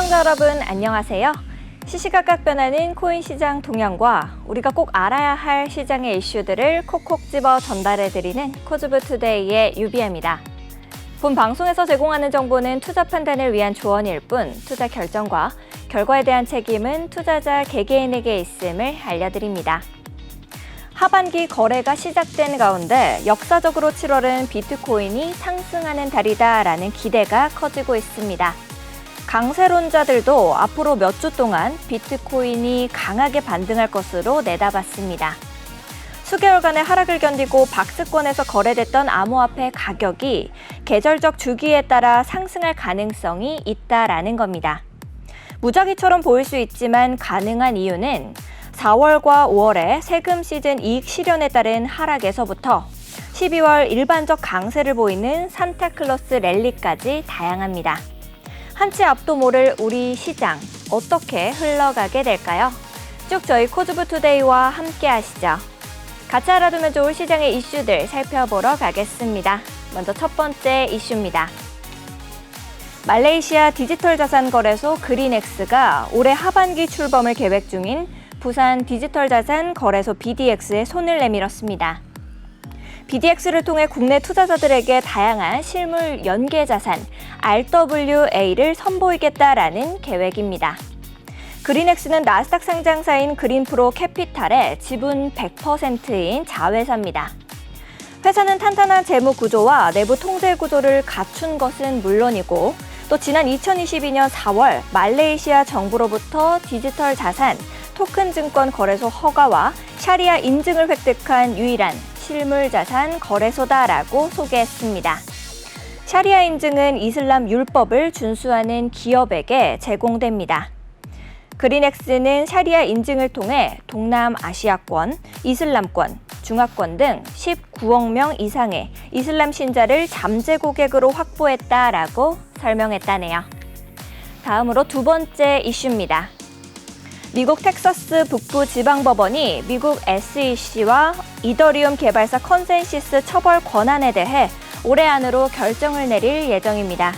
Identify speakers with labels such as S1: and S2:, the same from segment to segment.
S1: 시청자 여러분 안녕하세요. 시시각각 변하는 코인 시장 동향과 우리가 꼭 알아야 할 시장의 이슈들을 콕콕 집어 전달해드리는 코즈브 투데이의 유비아입니다. 본 방송에서 제공하는 정보는 투자 판단을 위한 조언일 뿐 투자 결정과 결과에 대한 책임은 투자자 개개인에게 있음을 알려드립니다. 하반기 거래가 시작된 가운데 역사적으로 7월은 비트코인이 상승하는 달이다라는 기대가 커지고 있습니다. 강세론자들도 앞으로 몇 주 동안 비트코인이 강하게 반등할 것으로 내다봤습니다. 수개월간의 하락을 견디고 박스권에서 거래됐던 암호화폐 가격이 계절적 주기에 따라 상승할 가능성이 있다라는 겁니다. 무작위처럼 보일 수 있지만 가능한 이유는 4월과 5월의 세금 시즌 이익 실현에 따른 하락에서부터 12월 일반적 강세를 보이는 산타클로스 랠리까지 다양합니다. 한치 앞도 모를 우리 시장 어떻게 흘러가게 될까요? 쭉 저희 코즈브 투데이와 함께 하시죠. 같이 알아두면 좋을 시장의 이슈들 살펴보러 가겠습니다. 먼저 첫 번째 이슈입니다. 말레이시아 디지털 자산 거래소 그린엑스가 올해 하반기 출범을 계획 중인 부산 디지털 자산 거래소 BDX에 손을 내밀었습니다. BDX를 통해 국내 투자자들에게 다양한 실물 연계 자산 RWA를 선보이겠다라는 계획입니다. 그린엑스는 나스닥 상장사인 그린프로 캐피탈의 지분 100%인 자회사입니다. 회사는 탄탄한 재무 구조와 내부 통제 구조를 갖춘 것은 물론이고 또 지난 2022년 4월 말레이시아 정부로부터 디지털 자산 토큰 증권 거래소 허가와 샤리아 인증을 획득한 유일한 실물자산 거래소다라고 소개했습니다. 샤리아 인증은 이슬람 율법을 준수하는 기업에게 제공됩니다. 그린엑스는 샤리아 인증을 통해 동남아시아권, 이슬람권, 중화권 등 19억 명 이상의 이슬람 신자를 잠재 고객으로 확보했다라고 설명했다네요. 다음으로 두 번째 이슈입니다. 미국 텍사스 북부 지방법원이 미국 SEC와 이더리움 개발사 컨센시스 처벌 권한에 대해 올해 안으로 결정을 내릴 예정입니다.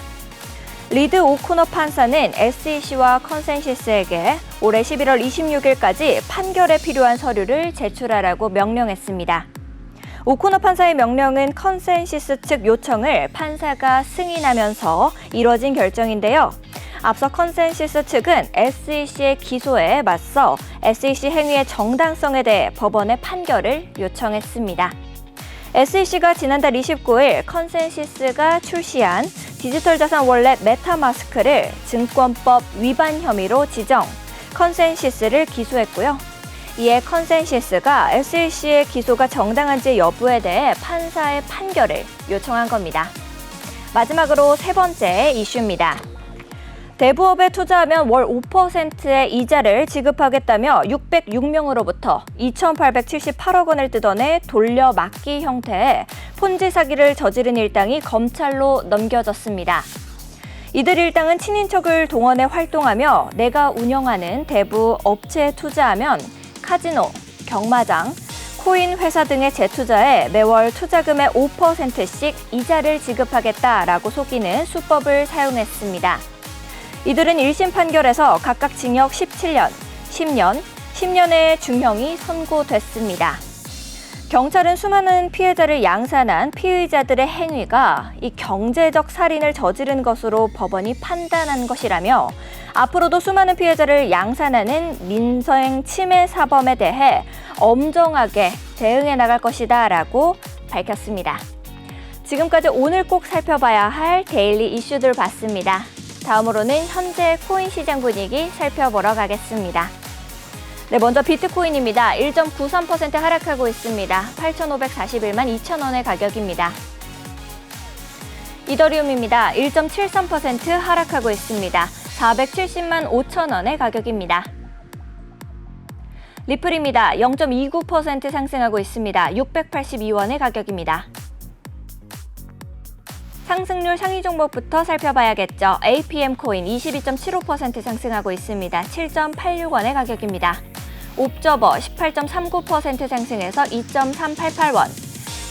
S1: 리드 오코너 판사는 SEC와 컨센시스에게 올해 11월 26일까지 판결에 필요한 서류를 제출하라고 명령했습니다. 오코너 판사의 명령은 컨센시스 측 요청을 판사가 승인하면서 이뤄진 결정인데요. 앞서 컨센시스 측은 SEC의 기소에 맞서 SEC 행위의 정당성에 대해 법원의 판결을 요청했습니다. SEC가 지난달 29일 컨센시스가 출시한 디지털 자산 월렛 메타마스크를 증권법 위반 혐의로 지정, 컨센시스를 기소했고요. 이에 컨센시스가 SEC의 기소가 정당한지 여부에 대해 판사의 판결을 요청한 겁니다. 마지막으로 세 번째 이슈입니다. 대부업에 투자하면 월 5%의 이자를 지급하겠다며 606명으로부터 2,878억 원을 뜯어내 돌려막기 형태의 폰지 사기를 저지른 일당이 검찰로 넘겨졌습니다. 이들 일당은 친인척을 동원해 활동하며 내가 운영하는 대부 업체에 투자하면 카지노, 경마장, 코인 회사 등에 재투자해 매월 투자금의 5%씩 이자를 지급하겠다라고 속이는 수법을 사용했습니다. 이들은 1심 판결에서 각각 징역 17년, 10년, 10년의 중형이 선고됐습니다. 경찰은 수많은 피해자를 양산한 피의자들의 행위가 이 경제적 살인을 저지른 것으로 법원이 판단한 것이라며 앞으로도 수많은 피해자를 양산하는 민생 침해 사범에 대해 엄정하게 대응해 나갈 것이다라고 밝혔습니다. 지금까지 오늘 꼭 살펴봐야 할 데일리 이슈들 봤습니다. 다음으로는 현재 코인 시장 분위기 살펴보러 가겠습니다. 네, 먼저 비트코인입니다. 1.93% 하락하고 있습니다. 8,541만 2천 원의 가격입니다. 이더리움입니다. 1.73% 하락하고 있습니다. 470만 5천 원의 가격입니다. 리플입니다. 0.29% 상승하고 있습니다. 682원의 가격입니다. 상승률 상위 종목부터 살펴봐야겠죠. APM 코인 22.75% 상승하고 있습니다. 7.86원의 가격입니다. 옵저버 18.39% 상승해서 2.388원.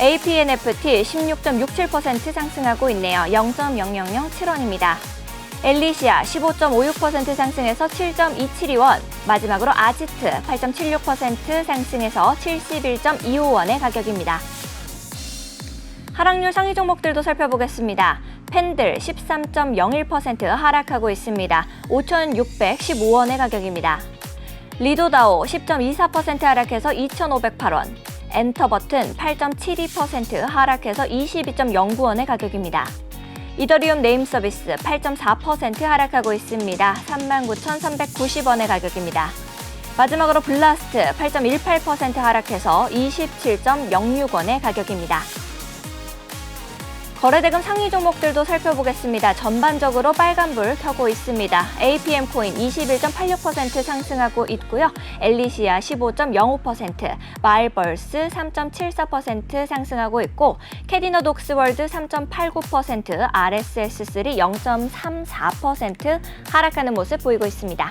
S1: APNFT 16.67% 상승하고 있네요. 0.0007원입니다. 엘리시아 15.56% 상승해서 7.272원, 마지막으로 아지트 8.76% 상승해서 71.25원의 가격입니다. 하락률 상위 종목들도 살펴보겠습니다. 펜들 13.01% 하락하고 있습니다. 5,615원의 가격입니다. 리도다오 10.24% 하락해서 2,508원, 엔터버튼 8.72% 하락해서 22.09원의 가격입니다. 이더리움 네임서비스 8.4% 하락하고 있습니다. 39,390원의 가격입니다. 마지막으로 블라스트 8.18% 하락해서 27.06원의 가격입니다. 거래대금 상위 종목들도 살펴보겠습니다. 전반적으로 빨간불 켜고 있습니다. APM 코인 21.86% 상승하고 있고요. 엘리시아 15.05%, 마일벌스 3.74% 상승하고 있고, 캐디너 독스월드 3.89%, RSS3 0.34% 하락하는 모습 보이고 있습니다.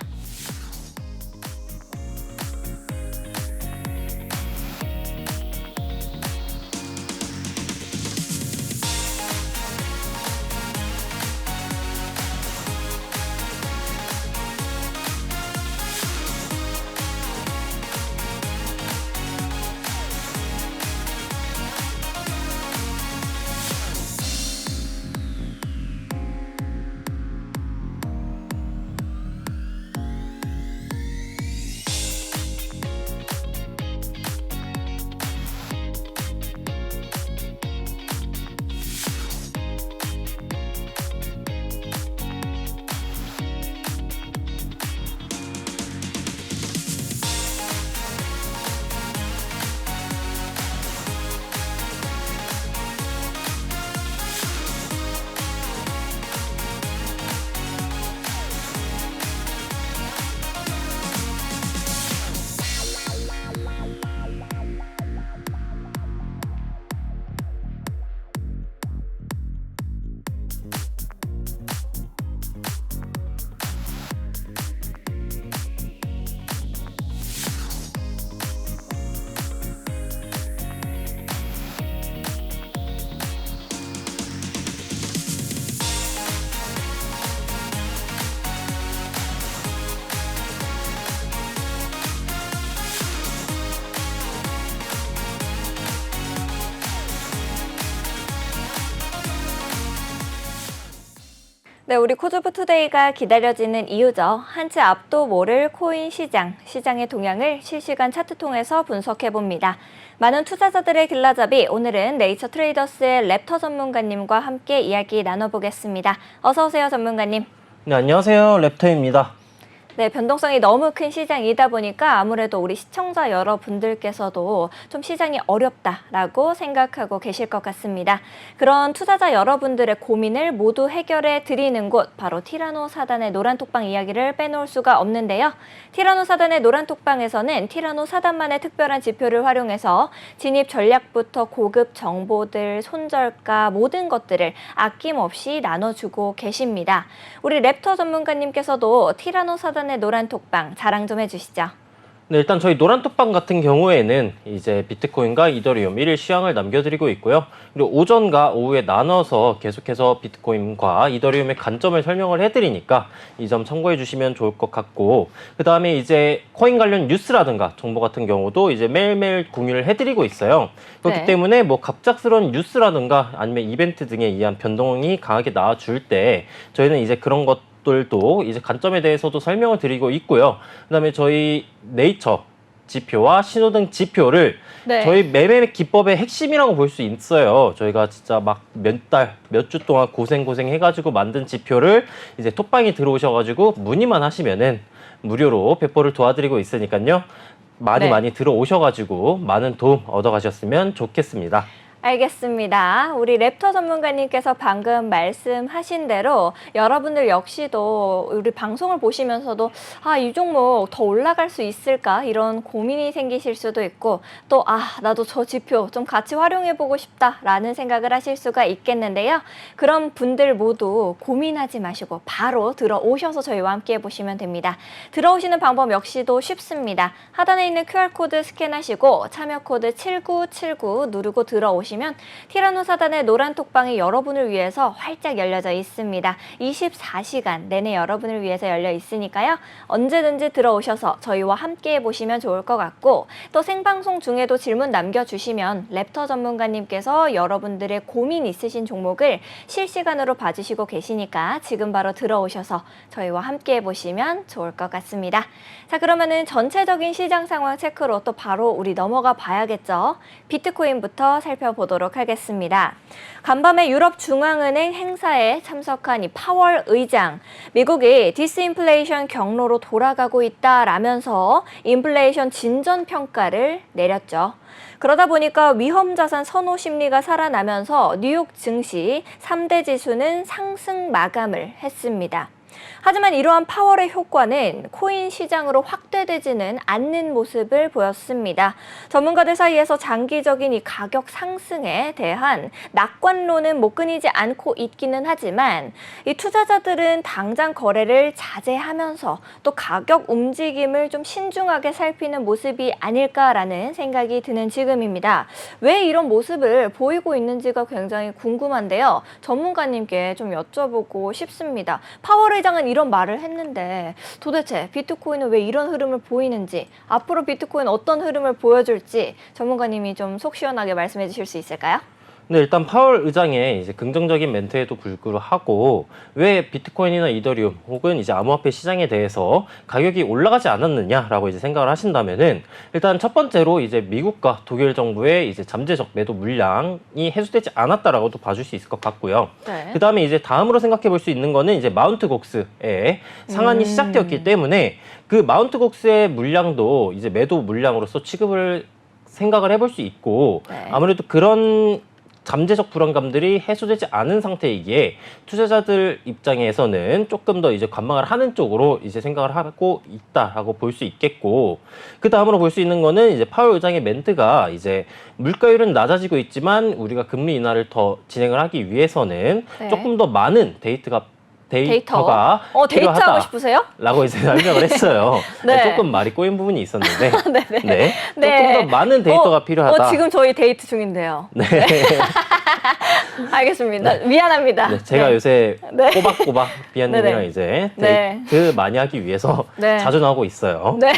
S1: 네, 우리 코즈부 투데이가 기다려지는 이유죠. 한 치 앞도 모를 코인 시장의 동향을 실시간 차트 통해서 분석해봅니다. 많은 투자자들의 길라잡이, 오늘은 네이처 트레이더스의 랩터 전문가님과 함께 이야기 나눠보겠습니다. 어서 오세요, 전문가님.
S2: 네, 안녕하세요. 랩터입니다.
S1: 네, 변동성이 너무 큰 시장이다 보니까 아무래도 우리 시청자 여러분들께서도 좀 시장이 어렵다라고 생각하고 계실 것 같습니다. 그런 투자자 여러분들의 고민을 모두 해결해 드리는 곳, 바로 티라노 사단의 노란톡방 이야기를 빼놓을 수가 없는데요. 티라노 사단의 노란톡방에서는 티라노 사단만의 특별한 지표를 활용해서 진입 전략부터 고급 정보들, 손절가 모든 것들을 아낌없이 나눠주고 계십니다. 우리 랩터 전문가님께서도 티라노 사단 노란톡방 자랑 좀 해주시죠.
S2: 네, 일단 저희 노란톡방 같은 경우에는 이제 비트코인과 이더리움 1일 시황을 남겨드리고 있고요. 그리고 오전과 오후에 나눠서 계속해서 비트코인과 이더리움의 관점을 설명을 해드리니까 이 점 참고해 주시면 좋을 것 같고, 그 다음에 이제 코인 관련 뉴스라든가 정보 같은 경우도 이제 매일매일 공유를 해드리고 있어요. 그렇기 때문에 뭐 갑작스러운 뉴스라든가 아니면 이벤트 등에 의한 변동이 강하게 나와줄 때 저희는 이제 그런 것들도 이제 관점에 대해서도 설명을 드리고 있고요. 그다음에 저희 네이처 지표와 신호등 지표를 저희 매매 기법의 핵심이라고 볼 수 있어요. 저희가 진짜 막 몇 주 동안 고생 해가지고 만든 지표를 이제 톡방에 들어오셔가지고 문의만 하시면은 무료로 배포를 도와드리고 있으니까요. 많이 들어오셔가지고 많은 도움 얻어가셨으면 좋겠습니다.
S1: 알겠습니다. 우리 랩터 전문가님께서 방금 말씀하신 대로 여러분들 역시도 우리 방송을 보시면서도 이 종목 더 올라갈 수 있을까? 이런 고민이 생기실 수도 있고, 또 나도 저 지표 좀 같이 활용해보고 싶다라는 생각을 하실 수가 있겠는데요. 그런 분들 모두 고민하지 마시고 바로 들어오셔서 저희와 함께 해보시면 됩니다. 들어오시는 방법 역시도 쉽습니다. 하단에 있는 QR코드 스캔하시고 참여 코드 7979 누르고 들어오시면 보시면 티라노사단의 노란 톡방이 여러분을 위해서 활짝 열려져 있습니다. 24시간 내내 여러분을 위해서 열려 있으니까요. 언제든지 들어오셔서 저희와 함께 해보시면 좋을 것 같고 또 생방송 중에도 질문 남겨주시면 랩터 전문가님께서 여러분들의 고민 있으신 종목을 실시간으로 봐주시고 계시니까 지금 바로 들어오셔서 저희와 함께 해보시면 좋을 것 같습니다. 자, 그러면은 전체적인 시장 상황 체크로 또 바로 우리 넘어가 봐야겠죠. 비트코인부터 살펴보도록 하겠습니다. 간밤에 유럽 중앙은행 행사에 참석한 이 파월 의장, 미국이 디스인플레이션 경로로 돌아가고 있다라면서 인플레이션 진전 평가를 내렸죠. 그러다 보니까 위험자산 선호 심리가 살아나면서 뉴욕 증시 3대 지수는 상승 마감을 했습니다. 하지만 이러한 파월의 효과는 코인 시장으로 확대되지는 않는 모습을 보였습니다. 전문가들 사이에서 장기적인 이 가격 상승에 대한 낙관론은 못 끊이지 않고 있기는 하지만 이 투자자들은 당장 거래를 자제하면서 또 가격 움직임을 좀 신중하게 살피는 모습이 아닐까라는 생각이 드는 지금입니다. 왜 이런 모습을 보이고 있는지가 굉장히 궁금한데요. 전문가님께 좀 여쭤보고 싶습니다. 파월 의장은 이런 말을 했는데 도대체 비트코인은 왜 이런 흐름을 보이는지, 앞으로 비트코인 어떤 흐름을 보여줄지 전문가님이 좀 속 시원하게 말씀해 주실 수 있을까요?
S2: 네, 일단 파월 의장의 이제 긍정적인 멘트에도 불구하고 왜 비트코인이나 이더리움 혹은 이제 암호화폐 시장에 대해서 가격이 올라가지 않았느냐라고 이제 생각을 하신다면은 일단 첫 번째로 이제 미국과 독일 정부의 이제 잠재적 매도 물량이 해소되지 않았다라고도 봐줄 수 있을 것 같고요.
S1: 네.
S2: 그 다음에 이제 다음으로 생각해 볼 수 있는 거는 이제 마운트 곡스의 상한이 시작되었기 때문에 그 마운트 곡스의 물량도 이제 매도 물량으로서 취급을 생각을 해볼 수 있고
S1: 네.
S2: 아무래도 그런 잠재적 불안감들이 해소되지 않은 상태이기에 투자자들 입장에서는 조금 더 이제 관망을 하는 쪽으로 이제 생각을 하고 있다라고 볼 수 있겠고, 그 다음으로 볼 수 있는 거는 이제 파월 의장의 멘트가 이제 물가율은 낮아지고 있지만 우리가 금리 인하를 더 진행을 하기 위해서는
S1: 네.
S2: 조금 더 많은 데이터가
S1: 데이트
S2: 필요하다.
S1: 하고 싶으세요?
S2: 라고 이제 설명을 했어요.
S1: 네.
S2: 조금 말이 꼬인 부분이 있었는데,
S1: 네네.
S2: 네.
S1: 네.
S2: 조금 더 많은 데이터가 필요하다.
S1: 지금 저희 데이트 중인데요.
S2: 네.
S1: 알겠습니다. 미안합니다.
S2: 네, 제가
S1: 네.
S2: 요새
S1: 네.
S2: 꼬박꼬박 비아님이랑
S1: 네네.
S2: 이제
S1: 네.
S2: 데이트 많이 하기 위해서
S1: 네.
S2: 자주 나오고 있어요.
S1: 네.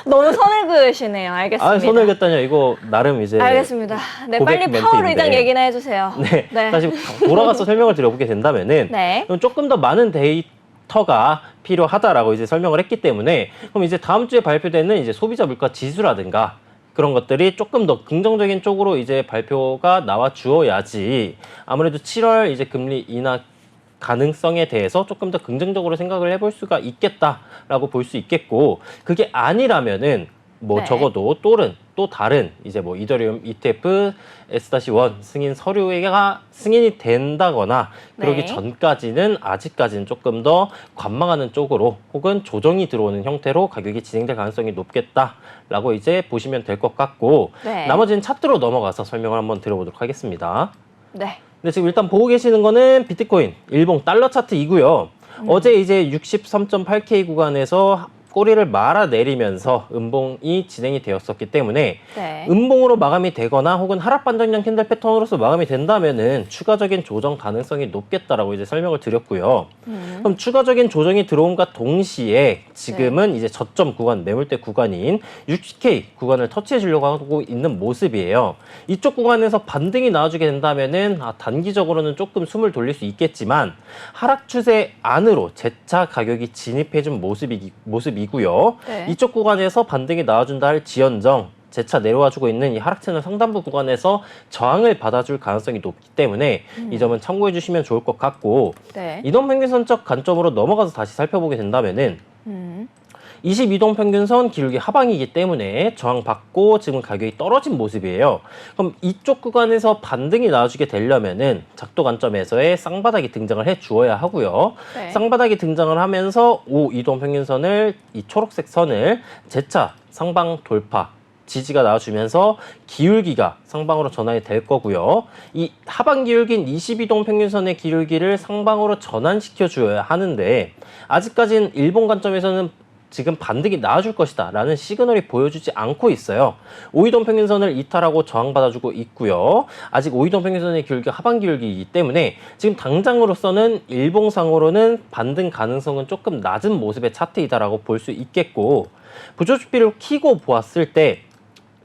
S1: 너무 선을 그으시네요. 알겠습니다.
S2: 아, 손을 긋다니요. 이거 나름 이제
S1: 알겠습니다. 네,
S2: 고백
S1: 빨리 파월
S2: 멘트인데.
S1: 의장 얘기나 해주세요.
S2: 네,
S1: 네.
S2: 다시 돌아가서 설명을 드려보게 된다면은
S1: 네.
S2: 그럼 조금 더 많은 데이터가 필요하다라고 이제 설명을 했기 때문에 그럼 이제 다음 주에 발표되는 이제 소비자 물가 지수라든가 그런 것들이 조금 더 긍정적인 쪽으로 이제 발표가 나와 주어야지 아무래도 7월 이제 금리 인하 가능성에 대해서 조금 더 긍정적으로 생각을 해볼 수가 있겠다라고 볼 수 있겠고, 그게 아니라면은 뭐
S1: 네.
S2: 적어도 또 다른 이제 뭐 이더리움 ETF S-1 승인 서류가 승인이 된다거나 그러기
S1: 네.
S2: 전까지는 아직까지는 조금 더 관망하는 쪽으로 혹은 조정이 들어오는 형태로 가격이 진행될 가능성이 높겠다라고 이제 보시면 될 것 같고,
S1: 네.
S2: 나머지는 차트로 넘어가서 설명을 한번 드려보도록 하겠습니다.
S1: 네.
S2: 근데 지금 일단 보고 계시는 거는 비트코인 일봉 달러 차트이고요. 어제 이제 63.8K 구간에서 꼬리를 말아내리면서 음봉이 진행이 되었었기 때문에
S1: 네.
S2: 음봉으로 마감이 되거나 혹은 하락 반전형 캔들 패턴으로서 마감이 된다면은 추가적인 조정 가능성이 높겠다라고 이제 설명을 드렸고요. 그럼 추가적인 조정이 들어옴과 동시에 지금은 이제 저점 구간, 매물대 구간인 60K 구간을 터치해 주려고 하고 있는 모습이에요. 이쪽 구간에서 반등이 나와주게 된다면은 단기적으로는 조금 숨을 돌릴 수 있겠지만 하락 추세 안으로 재차 가격이 진입해준 모습이고요.
S1: 네.
S2: 이쪽 구간에서 반등이 나와준다 할 지연정 재차 내려와주고 있는 이 하락 채널 상단부 구간에서 저항을 받아줄 가능성이 높기 때문에 이 점은 참고해 주시면 좋을 것 같고,
S1: 네.
S2: 이동평균선적 관점으로 넘어가서 다시 살펴보게 된다면은 22동 평균선 기울기 하방이기 때문에 저항받고 지금 가격이 떨어진 모습이에요. 그럼 이쪽 구간에서 반등이 나와주게 되려면은 작도 관점에서의 쌍바닥이 등장을 해 주어야 하고요.
S1: 네.
S2: 쌍바닥이 등장을 하면서 5이동 평균선을 이 초록색 선을 재차 상방 돌파 지지가 나와주면서 기울기가 상방으로 전환이 될 거고요. 이 하방 기울기인 22동 평균선의 기울기를 상방으로 전환시켜 줘야 하는데 아직까지는 일본 관점에서는 지금 반등이 나아질 것이다 라는 시그널이 보여주지 않고 있어요. 5移동 평균선을 이탈하고 저항받아주고 있고요. 아직 5移동 평균선의 기울기가 하반 기울기이기 때문에 지금 당장으로서는 일봉상으로는 반등 가능성은 조금 낮은 모습의 차트이다라고 볼 수 있겠고, 보조지표를 키고 보았을 때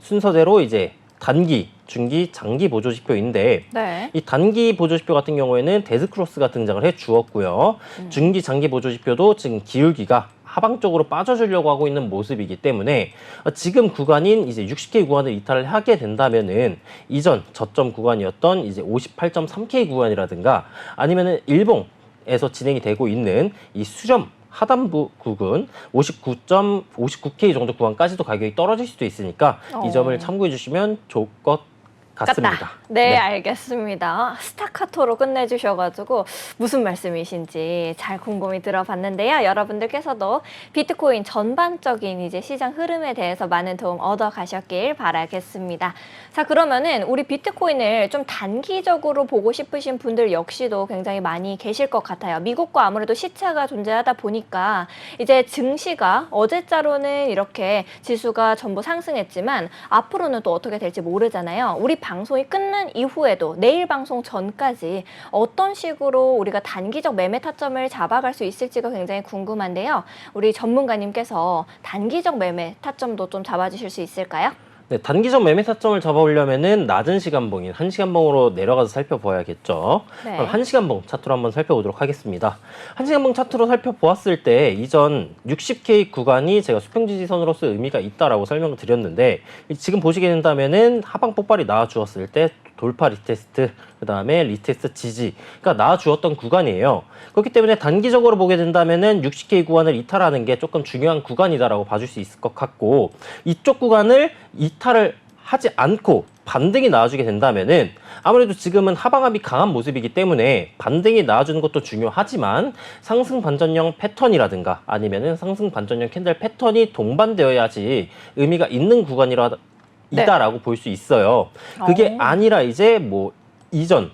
S2: 순서대로 이제 단기, 중기, 장기 보조지표인데
S1: 네.
S2: 이 단기 보조지표 같은 경우에는 데스크로스가 등장을 해 주었고요. 중기, 장기 보조지표도 지금 기울기가 하방 쪽으로 빠져주려고 하고 있는 모습이기 때문에 지금 구간인 이제 60K 구간을 이탈을 하게 된다면은 이전 저점 구간이었던 이제 58.3K 구간이라든가 아니면은 일봉에서 진행이 되고 있는 이 수렴 하단부 구간 59K 정도 구간까지도 가격이 떨어질 수도 있으니까 이 점을 참고해 주시면 좋을 것 같습니다.
S1: 네, 알겠습니다. 스타카토로 끝내주셔가지고 무슨 말씀이신지 잘 곰곰이 들어봤는데요. 여러분들께서도 비트코인 전반적인 이제 시장 흐름에 대해서 많은 도움 얻어가셨길 바라겠습니다. 자, 그러면은 우리 비트코인을 좀 단기적으로 보고 싶으신 분들 역시도 굉장히 많이 계실 것 같아요. 미국과 아무래도 시차가 존재하다 보니까 이제 증시가 어제자로는 이렇게 지수가 전부 상승했지만 앞으로는 또 어떻게 될지 모르잖아요. 우리 방송이 끝난 이후에도 내일 방송 전까지 어떤 식으로 우리가 단기적 매매 타점을 잡아갈 수 있을지가 굉장히 궁금한데요. 우리 전문가님께서 단기적 매매 타점도 좀 잡아주실 수 있을까요?
S2: 네, 단기적 매매 타점을 잡아보려면은 낮은 시간봉인 1시간봉으로 내려가서 살펴봐야겠죠.
S1: 네.
S2: 그럼 1시간봉 차트로 한번 살펴보도록 하겠습니다. 1시간봉 차트로 살펴보았을 때 이전 60K 구간이 제가 수평지지선으로서 의미가 있다라고 설명을 드렸는데 지금 보시게 된다면은 하방 폭발이 나와주었을 때 돌파 리테스트, 그 다음에 리테스트 지지가 나와주었던 구간이에요. 그렇기 때문에 단기적으로 보게 된다면은 60K 구간을 이탈하는 게 조금 중요한 구간이다라고 봐줄 수 있을 것 같고, 이쪽 구간을 이탈을 하지 않고 반등이 나와주게 된다면은 아무래도 지금은 하방압이 강한 모습이기 때문에 반등이 나와주는 것도 중요하지만 상승 반전형 패턴이라든가 아니면은 상승 반전형 캔들 패턴이 동반되어야지 의미가 있는 구간이다라고 볼 수 있어요. 그게 아니라 이제 뭐 이전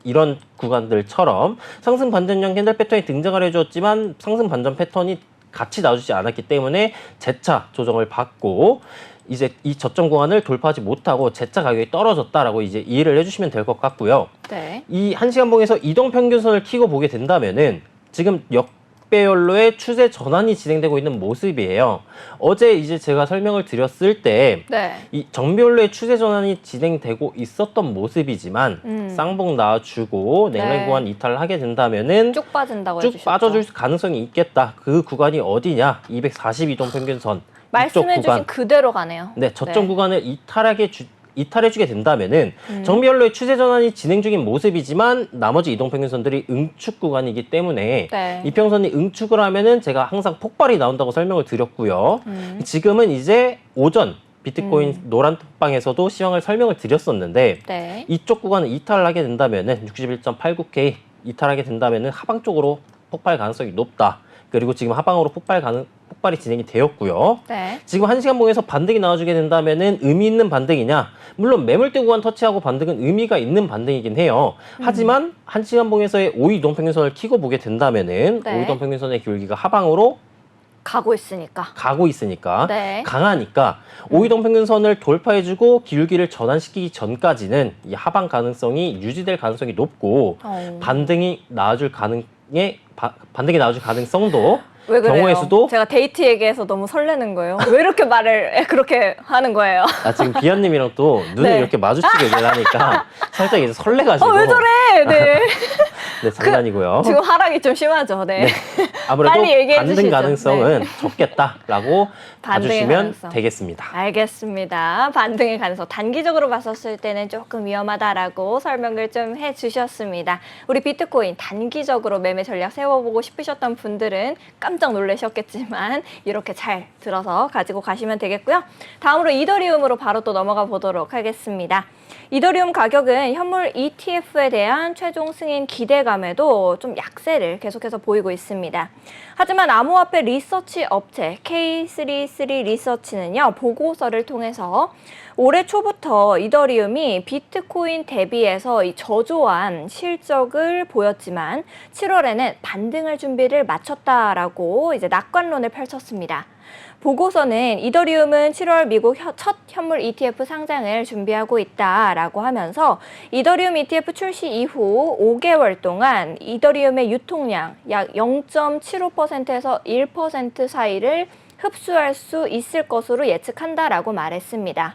S2: 이런 구간들처럼 상승 반전형 캔들 패턴이 등장을 해주었지만 상승 반전 패턴이 같이 나와주지 않았기 때문에 재차 조정을 받고 이제 이 저점 구간을 돌파하지 못하고 재차 가격이 떨어졌다라고 이제 이해를 해주시면 될 것 같고요.
S1: 네.
S2: 이 1시간봉에서 이동 평균선을 키고 보게 된다면은 지금 역배열로의 추세 전환이 진행되고 있는 모습이에요. 어제 이제 제가 설명을 드렸을 때 이 정배열로의 추세 전환이 진행되고 있었던 모습이지만 쌍봉 나와주고 냉랭 구간 이탈을 하게 된다면은
S1: 쭉 빠진다고
S2: 쭉
S1: 해주셨죠.
S2: 빠져줄 가능성이 있겠다. 그 구간이 어디냐? 242동 평균선.
S1: 말씀해주신 그대로 가네요.
S2: 네, 저점 구간을 이탈해주게 된다면은 정비열로의 추세 전환이 진행 중인 모습이지만 나머지 이동평균선들이 응축 구간이기 때문에
S1: 네.
S2: 이평선이 응축을 하면은 제가 항상 폭발이 나온다고 설명을 드렸고요. 지금은 이제 오전 비트코인 노란 톡방에서도 시황을 설명을 드렸었는데
S1: 네.
S2: 이쪽 구간을 이탈을 하게 된다면은 61.89K 이탈하게 된다면은 하방 쪽으로 폭발 가능성이 높다. 그리고 지금 하방으로 폭발이 진행이 되었고요.
S1: 네.
S2: 지금 1시간봉에서 반등이 나와주게 된다면은 의미 있는 반등이냐? 물론 매물대 구간 터치하고 반등은 의미가 있는 반등이긴 해요. 하지만 1시간봉에서의 5移동 평균선을 키고 보게 된다면은
S1: 네.
S2: 5移동 평균선의 기울기가 하방으로
S1: 가고 있으니까.
S2: 가고 있으니까
S1: 네.
S2: 강하니까 5移동 평균선을 돌파해주고 기울기를 전환시키기 전까지는 이 하방 가능성이 유지될 가능성이 높고 반등이 나와줄 가능성도
S1: 왜 그래요?
S2: 경우의 수도
S1: 제가 데이트 얘기해서 너무 설레는 거예요. 왜 이렇게 말을 그렇게 하는 거예요?
S2: 지금 비아님이랑 또 눈을
S1: 네.
S2: 이렇게 마주치게 되니까 살짝 이제 설레가지고
S1: 왜 저래? 네.
S2: 네, 장난이고요.
S1: 지금 하락이 좀 심하죠. 네.
S2: 아무래도
S1: 빨리 얘기해
S2: 반등
S1: 주시죠.
S2: 가능성은 적겠다라고
S1: 반등의
S2: 봐주시면
S1: 가능성.
S2: 되겠습니다.
S1: 알겠습니다. 반등의 가능성 단기적으로 봤었을 때는 조금 위험하다라고 설명을 좀 해주셨습니다. 우리 비트코인 단기적으로 매매 전략 세워보고 싶으셨던 분들은 깜짝 놀라셨겠지만 이렇게 잘 들어서 가지고 가시면 되겠고요. 다음으로 이더리움으로 바로 또 넘어가 보도록 하겠습니다. 이더리움 가격은 현물 ETF에 대한 최종 승인 기대감 기대감에도 좀 약세를 계속해서 보이고 있습니다. 하지만 암호화폐 리서치 업체 K33 리서치는요, 보고서를 통해서 올해 초부터 이더리움이 비트코인 대비해서 이 저조한 실적을 보였지만 7월에는 반등할 준비를 마쳤다라고 이제 낙관론을 펼쳤습니다. 보고서는 이더리움은 7월 미국 첫 현물 ETF 상장을 준비하고 있다라고 하면서 이더리움 ETF 출시 이후 5개월 동안 이더리움의 유통량 약 0.75%에서 1% 사이를 흡수할 수 있을 것으로 예측한다라고 말했습니다.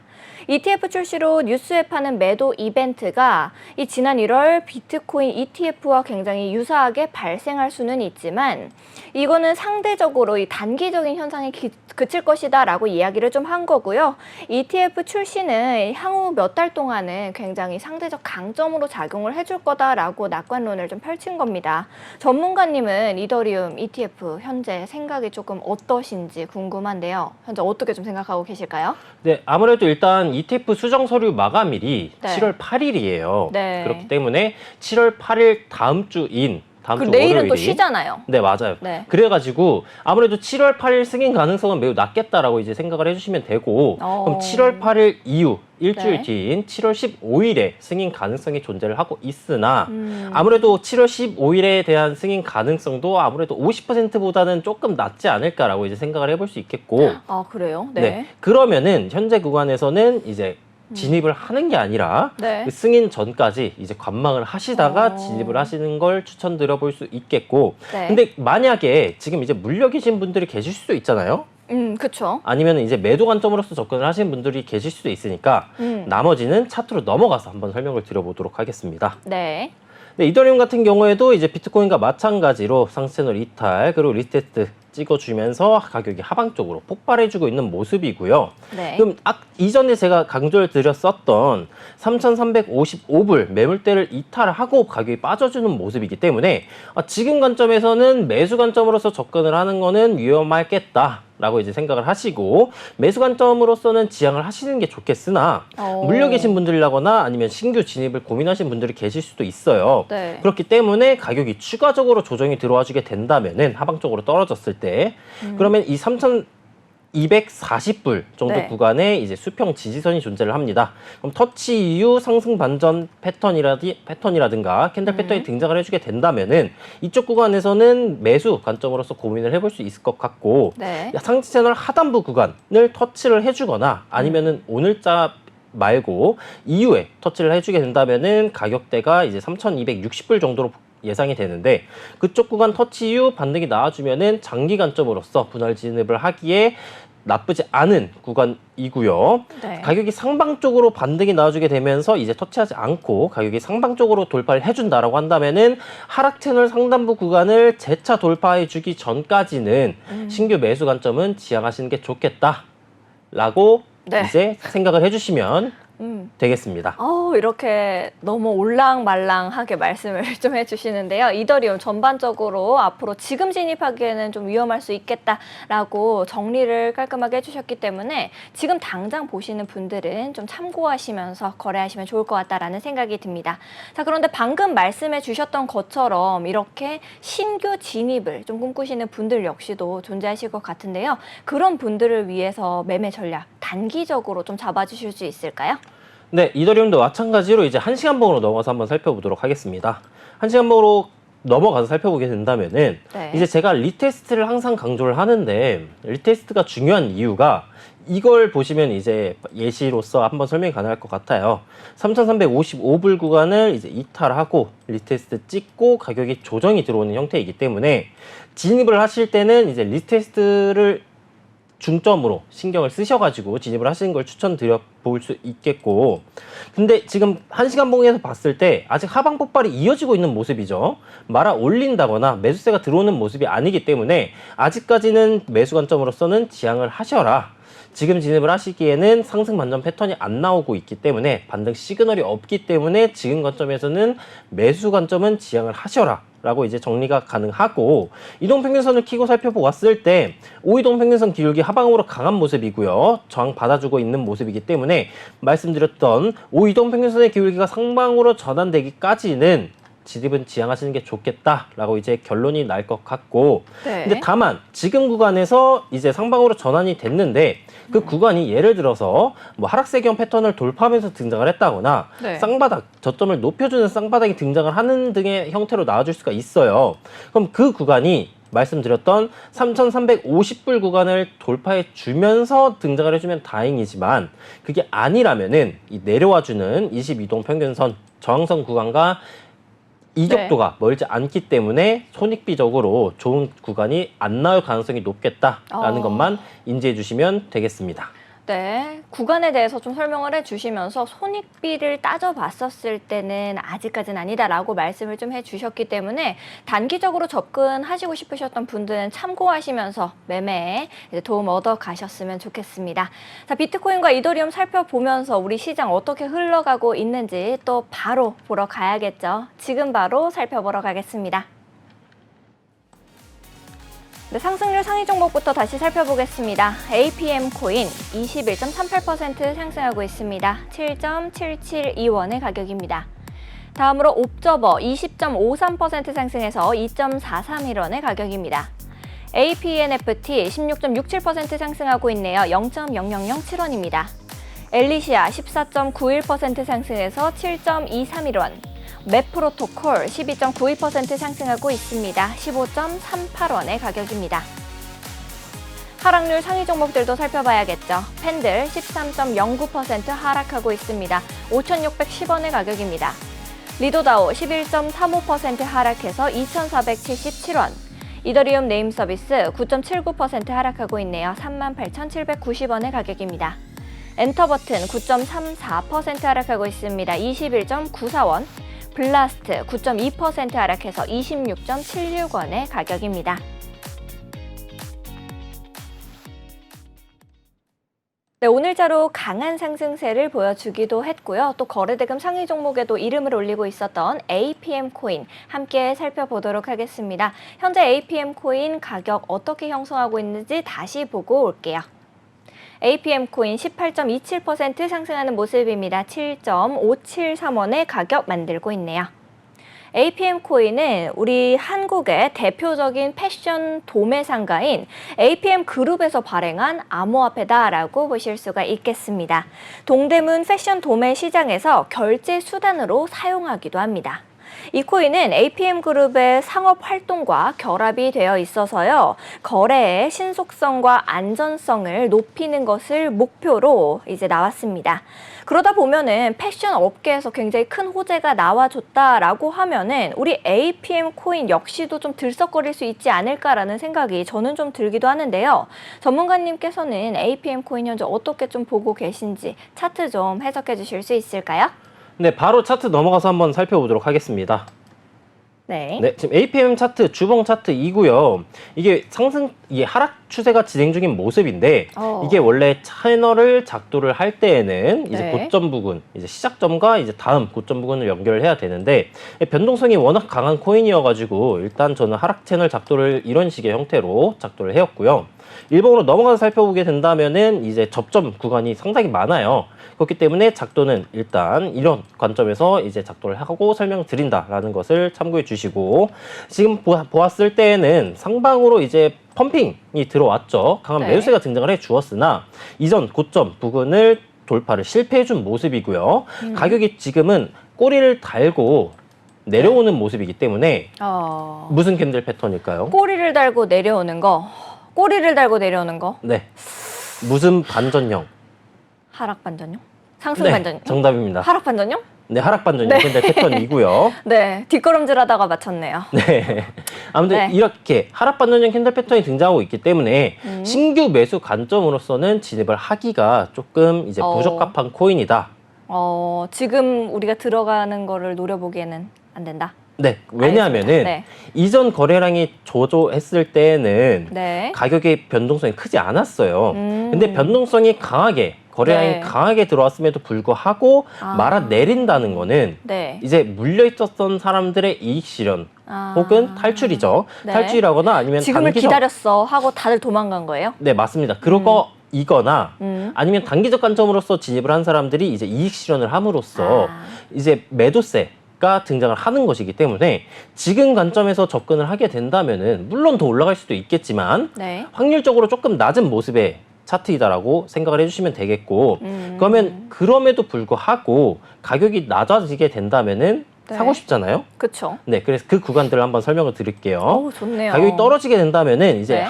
S1: ETF 출시로 뉴스에 파는 매도 이벤트가 이 지난 1월 비트코인 ETF와 굉장히 유사하게 발생할 수는 있지만 이거는 상대적으로 이 단기적인 현상에 그칠 것이다라고 이야기를 좀 한 거고요. ETF 출시는 향후 몇 달 동안은 굉장히 상대적 강점으로 작용을 해줄 거다라고 낙관론을 좀 펼친 겁니다. 전문가님은 이더리움 ETF 현재 생각이 조금 어떠신지 궁금한데요. 현재 어떻게 좀 생각하고 계실까요?
S2: 네, 아무래도 일단 ETF 수정 서류 마감일이
S1: 네.
S2: 7월 8일이에요.
S1: 네.
S2: 그렇기 때문에 7월 8일 다음 주
S1: 내일은
S2: 월요일이
S1: 또 쉬잖아요.
S2: 네, 맞아요.
S1: 네.
S2: 그래가지고 아무래도 7월 8일 승인 가능성은 매우 낮겠다라고 이제 생각을 해주시면 되고, 그럼 7월 8일 이후 일주일
S1: 네.
S2: 뒤인 7월 15일에 승인 가능성이 존재를 하고 있으나 아무래도 7월 15일에 대한 승인 가능성도 아무래도 50%보다는 조금 낮지 않을까라고 이제 생각을 해볼 수 있겠고,
S1: 아, 그래요? 네.
S2: 네. 그러면은 현재 구간에서는 이제 진입을 하는 게 아니라
S1: 네.
S2: 그 승인 전까지 이제 관망을 하시다가 진입을 하시는 걸 추천드려 볼 수 있겠고,
S1: 네.
S2: 근데 만약에 지금 이제 물려 계신 분들이 계실 수도 있잖아요.
S1: 그쵸.
S2: 아니면 이제 매도 관점으로서 접근을 하시는 분들이 계실 수도 있으니까 나머지는 차트로 넘어가서 한번 설명을 드려보도록 하겠습니다.
S1: 네.
S2: 네, 이더리움 같은 경우에도 이제 비트코인과 마찬가지로 상승 채널 이탈 그리고 리테스트 찍어주면서 가격이 하방 쪽으로 폭발해주고 있는 모습이고요.
S1: 네.
S2: 그럼 이전에 제가 강조를 드렸었던 3,355불 매물대를 이탈하고 가격이 빠져주는 모습이기 때문에 지금 관점에서는 매수 관점으로서 접근을 하는 거는 위험하겠다라고 이제 생각을 하시고, 매수 관점으로서는 지향을 하시는 게 좋겠으나 물려 계신 분들이라거나 아니면 신규 진입을 고민하시는 분들이 계실 수도 있어요.
S1: 네.
S2: 그렇기 때문에 가격이 추가적으로 조정이 들어와 주게 된다면은 하방적으로 떨어졌을 때 그러면 이 3,240불 정도
S1: 네.
S2: 구간에 이제 수평 지지선이 존재를 합니다. 그럼 터치 이후 상승 반전 패턴이라든가 캔들 패턴이 등장을 해주게 된다면은 이쪽 구간에서는 매수 관점으로서 고민을 해볼 수 있을 것 같고,
S1: 네.
S2: 상승 채널 하단부 구간을 터치를 해주거나 아니면은 오늘자 말고 이후에 터치를 해주게 된다면은 가격대가 이제 3,260불 정도로 예상이 되는데, 그쪽 구간 터치 이후 반등이 나와주면은 장기 관점으로서 분할 진입을 하기에 나쁘지 않은 구간이고요.
S1: 네.
S2: 가격이 상방 쪽으로 반등이 나와주게 되면서 이제 터치하지 않고 가격이 상방 쪽으로 돌파를 해준다라고 한다면은 하락 채널 상단부 구간을 재차 돌파해주기 전까지는 신규 매수 관점은 지향하시는 게 좋겠다라고
S1: 네.
S2: 이제 생각을 해주시면 되겠습니다.
S1: 이렇게 너무 올랑말랑하게 말씀을 좀 해주시는데요. 이더리움 전반적으로 앞으로 지금 진입하기에는 좀 위험할 수 있겠다라고 정리를 깔끔하게 해주셨기 때문에 지금 당장 보시는 분들은 좀 참고하시면서 거래하시면 좋을 것 같다라는 생각이 듭니다. 자, 그런데 방금 말씀해 주셨던 것처럼 이렇게 신규 진입을 좀 꿈꾸시는 분들 역시도 존재하실 것 같은데요. 그런 분들을 위해서 매매 전략 단기적으로 좀 잡아주실 수 있을까요?
S2: 네, 이더리움도 마찬가지로 이제 1시간봉으로 넘어가서 한번 살펴보도록 하겠습니다. 1시간봉으로 넘어가서 살펴보게 된다면은
S1: 네.
S2: 이제 제가 리테스트를 항상 강조를 하는데, 리테스트가 중요한 이유가 이걸 보시면 이제 예시로서 한번 설명이 가능할 것 같아요. 3,355불 구간을 이제 이탈하고 리테스트 찍고 가격이 조정이 들어오는 형태이기 때문에 진입을 하실 때는 이제 리테스트를 중점으로 신경을 쓰셔가지고 진입을 하시는 걸 추천드려 볼 수 있겠고, 근데 지금 1시간 봉에서 봤을 때 아직 하방 폭발이 이어지고 있는 모습이죠. 말아 올린다거나 매수세가 들어오는 모습이 아니기 때문에 아직까지는 매수 관점으로서는 지향을 하셔라. 지금 진입을 하시기에는 상승 반전 패턴이 안 나오고 있기 때문에 반등 시그널이 없기 때문에 지금 관점에서는 매수 관점은 지향을 하셔라 라고 이제 정리가 가능하고, 이동평균선을 키고 살펴보았을 때 5이동평균선 기울기 하방으로 강한 모습이고요. 저항 받아주고 있는 모습이기 때문에 말씀드렸던 5이동평균선의 기울기가 상방으로 전환되기까지는 진입은 지양하시는 게 좋겠다라고 이제 결론이 날 것 같고,
S1: 네.
S2: 근데 다만 지금 구간에서 이제 상방으로 전환이 됐는데 그 구간이 예를 들어서 뭐 하락세경 패턴을 돌파하면서 등장을 했다거나
S1: 네.
S2: 쌍바닥 저점을 높여주는 쌍바닥이 등장을 하는 등의 형태로 나와줄 수가 있어요. 그럼 그 구간이 말씀드렸던 3,350불 구간을 돌파해 주면서 등장을 해주면 다행이지만 그게 아니라면은 이 내려와주는 22동 평균선 저항선 구간과 이격도가 멀지 않기 때문에 손익비적으로 좋은 구간이 안 나올 가능성이 높겠다라는 것만 인지해 주시면 되겠습니다.
S1: 네, 구간에 대해서 좀 설명을 해주시면서 손익비를 따져봤었을 때는 아직까지는 아니다라고 말씀을 좀 해주셨기 때문에 단기적으로 접근하시고 싶으셨던 분들은 참고하시면서 매매에 이제 도움 얻어 가셨으면 좋겠습니다. 자, 비트코인과 이더리움 살펴보면서 우리 시장 어떻게 흘러가고 있는지 또 바로 보러 가야겠죠. 지금 바로 살펴보러 가겠습니다. 네, 상승률 상위 종목부터 다시 살펴보겠습니다. APM 코인 21.38% 상승하고 있습니다. 7.772원의 가격입니다. 다음으로 옵저버 20.53% 상승해서 2.431원의 가격입니다. APNFT 16.67% 상승하고 있네요. 0.0007원입니다. 엘리시아 14.91% 상승해서 7.231원. 맵프로토콜 12.92% 상승하고 있습니다. 15.38원의 가격입니다. 하락률 상위 종목들도 살펴봐야겠죠. 펜들 13.09% 하락하고 있습니다. 5,610원의 가격입니다. 리도다오 11.35% 하락해서 2,477원. 이더리움 네임 서비스 9.79% 하락하고 있네요. 38,790원의 가격입니다. 엔터버튼 9.34% 하락하고 있습니다. 21.94원. 블라스트 9.2% 하락해서 26.76원의 가격입니다. 네, 오늘자로 강한 상승세를 보여주기도 했고요. 또 거래대금 상위 종목에도 이름을 올리고 있었던 APM 코인 함께 살펴보도록 하겠습니다. 현재 APM 코인 가격 어떻게 형성하고 있는지 다시 보고 올게요. APM 코인 18.27% 상승하는 모습입니다. 7.573원의 가격 만들고 있네요. APM 코인은 우리 한국의 대표적인 패션 도매 상가인 APM 그룹에서 발행한 암호화폐다라고 보실 수가 있겠습니다. 동대문 패션 도매 시장에서 결제 수단으로 사용하기도 합니다. 이 코인은 APM 그룹의 상업 활동과 결합이 되어 있어서요. 거래의 신속성과 안전성을 높이는 것을 목표로 이제 나왔습니다. 그러다 보면은 패션 업계에서 굉장히 큰 호재가 나와줬다라고 하면은 우리 APM 코인 역시도 좀 들썩거릴 수 있지 않을까라는 생각이 저는 좀 들기도 하는데요. 전문가님께서는 APM 코인 현재 어떻게 좀 보고 계신지 차트 좀 해석해 주실 수 있을까요?
S2: 네, 바로 차트 넘어가서 한번 살펴보도록 하겠습니다.
S1: 네.
S2: 네, 지금 APM 차트, 주봉 차트이고요. 이게 하락 추세가 진행 중인 모습인데, 이게 원래 채널을 작도를 할 때에는 이제
S1: 네.
S2: 고점 부근, 이제 시작점과 이제 다음 고점 부근을 연결을 해야 되는데, 변동성이 워낙 강한 코인이어가지고, 일단 저는 하락 채널 작도를 이런 식의 형태로 작도를 해왔고요. 일봉으로 넘어가서 살펴보게 된다면은 이제 접점 구간이 상당히 많아요. 그렇기 때문에 작도는 일단 이런 관점에서 이제 작도를 하고 설명드린다라는 것을 참고해 주시고, 지금 보았을 때에는 상방으로 이제 펌핑이 들어왔죠. 강한
S1: 네.
S2: 매수세가 등장을 해 주었으나 이전 고점 부근을 돌파를 실패해 준 모습이고요. 가격이 지금은 꼬리를 달고 내려오는 모습이기 때문에 무슨 캔들 패턴일까요?
S1: 꼬리를 달고 내려오는 거. 꼬리를 달고 내려오는 거.
S2: 네. 무슨 반전형?
S1: 하락 반전형? 상승
S2: 네,
S1: 반전형?
S2: 정답입니다.
S1: 하락 반전형?
S2: 네, 하락 반전형
S1: 네.
S2: 캔들 패턴이고요.
S1: 네, 뒷걸음질하다가 맞췄네요.
S2: 네. 아무튼
S1: 네.
S2: 이렇게 하락 반전형 캔들 패턴이 등장하고 있기 때문에 신규 매수 관점으로서는 진입을 하기가 조금 이제 부적합한 코인이다.
S1: 지금 우리가 들어가는 거를 노려보기에는 안 된다.
S2: 네, 왜냐하면은
S1: 네.
S2: 이전 거래량이 조조했을 때에는
S1: 네.
S2: 가격의 변동성이 크지 않았어요. 근데 변동성이 강하게 거래량이
S1: 네.
S2: 강하게 들어왔음에도 불구하고 말아 내린다는 거는
S1: 네.
S2: 이제 물려 있었던 사람들의 이익 실현 혹은 탈출이죠.
S1: 네.
S2: 탈출이라거나 아니면
S1: 지금을 기다렸어 하고 다들 도망간 거예요?
S2: 네, 맞습니다. 그러고 이거나 아니면 단기적 관점으로서 진입을 한 사람들이 이제 이익 실현을 함으로써 이제 매도세 가 등장을 하는 것이기 때문에 지금 관점에서 접근을 하게 된다면은 물론 더 올라갈 수도 있겠지만
S1: 네.
S2: 확률적으로 조금 낮은 모습의 차트이다라고 생각을 해주시면 되겠고 그러면 그럼에도 불구하고 가격이 낮아지게 된다면은
S1: 네.
S2: 사고 싶잖아요.
S1: 그렇죠.
S2: 네, 그래서 그 구간들을 한번 설명을 드릴게요.
S1: 오, 좋네요.
S2: 가격이 떨어지게 된다면은 이제
S1: 네.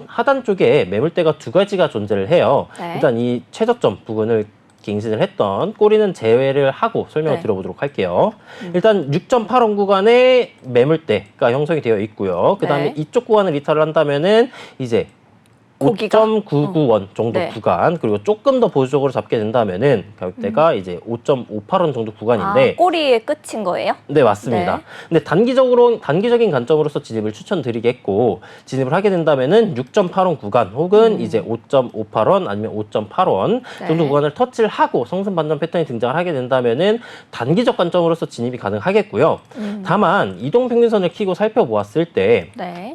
S2: 하단 쪽에 매물대가 두 가지가 존재를 해요.
S1: 네.
S2: 일단 이 최저점 부근을 갱신을 했던 꼬리는 제외를 하고 설명을
S1: 네.
S2: 드려보도록 할게요. 일단 6.8원 구간에 매물대가 형성이 되어 있고요. 그 다음에
S1: 네.
S2: 이쪽 구간을 이탈을 한다면은 이제
S1: 고기가?
S2: 5.99원 정도
S1: 네.
S2: 구간, 그리고 조금 더 보수적으로 잡게 된다면은 가격대가 이제 5.58원 정도 구간인데
S1: 꼬리의 끝인 거예요?
S2: 네, 맞습니다.
S1: 네.
S2: 근데 단기적인 관점으로서 진입을 추천드리겠고, 진입을 하게 된다면은 6.8원 구간 혹은 이제 5.58원 아니면 5.8원
S1: 네.
S2: 정도 구간을 터치를 하고 성승 반전 패턴이 등장을 하게 된다면은 단기적 관점으로서 진입이 가능하겠고요. 다만 이동평균선을 키고 살펴보았을 때
S1: 네.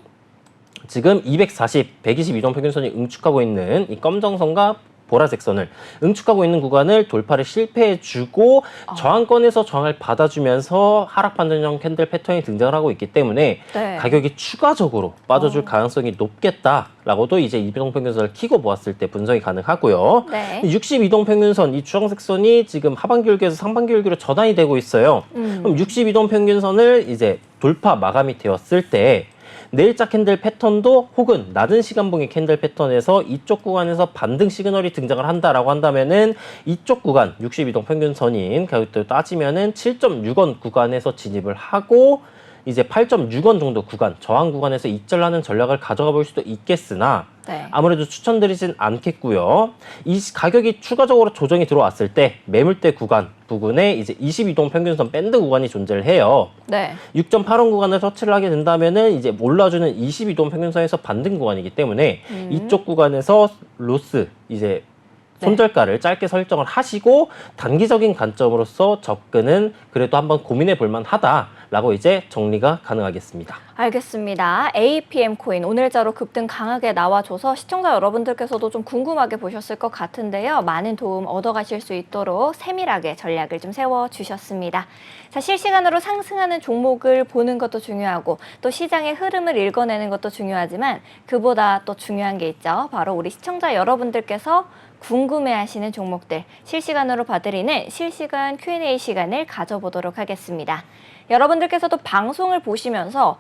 S2: 지금 240, 120 이동평균선이 응축하고 있는 이 검정선과 보라색 선을 응축하고 있는 구간을 돌파를 실패해주고 저항권에서 저항을 받아주면서 하락 반전형 캔들 패턴이 등장을 하고 있기 때문에
S1: 네.
S2: 가격이 추가적으로 빠져줄 가능성이 높겠다라고도 이제 이동평균선을 키고 보았을 때 분석이 가능하고요.
S1: 네.
S2: 60 이동평균선, 이 주황색 선이 지금 하반기 일기에서 상반기 일기로 전환이 되고 있어요. 그럼 60 이동평균선을 이제 돌파 마감이 되었을 때 내일자 캔들 패턴도 혹은 낮은 시간봉의 캔들 패턴에서 이쪽 구간에서 반등 시그널이 등장을 한다라고 한다면은 이쪽 구간 62동 평균선인 가격대로 따지면은 7.6원 구간에서 진입을 하고 이제 8.6원 정도 구간, 저항 구간에서 익절하는 전략을 가져가 볼 수도 있겠으나
S1: 네.
S2: 아무래도 추천드리진 않겠고요. 이 가격이 추가적으로 조정이 들어왔을 때 매물대 구간 부근에 이제 22동 평균선 밴드 구간이 존재를 해요.
S1: 네.
S2: 6.8원 구간을 터치를 하게 된다면은 이제 올라주는 22동 평균선에서 반등 구간이기 때문에 이쪽 구간에서 로스 이제 손절가를 짧게 설정을 하시고 단기적인 관점으로서 접근은 그래도 한번 고민해 볼 만하다라고 이제 정리가 가능하겠습니다.
S1: 알겠습니다. APM 코인 오늘자로 급등 강하게 나와줘서 시청자 여러분들께서도 좀 궁금하게 보셨을 것 같은데요. 많은 도움 얻어가실 수 있도록 세밀하게 전략을 좀 세워주셨습니다. 자, 실시간으로 상승하는 종목을 보는 것도 중요하고 또 시장의 흐름을 읽어내는 것도 중요하지만 그보다 또 중요한 게 있죠. 바로 우리 시청자 여러분들께서 궁금해하시는 종목들 실시간으로 봐드리는 실시간 Q&A 시간을 가져보도록 하겠습니다. 여러분들께서도 방송을 보시면서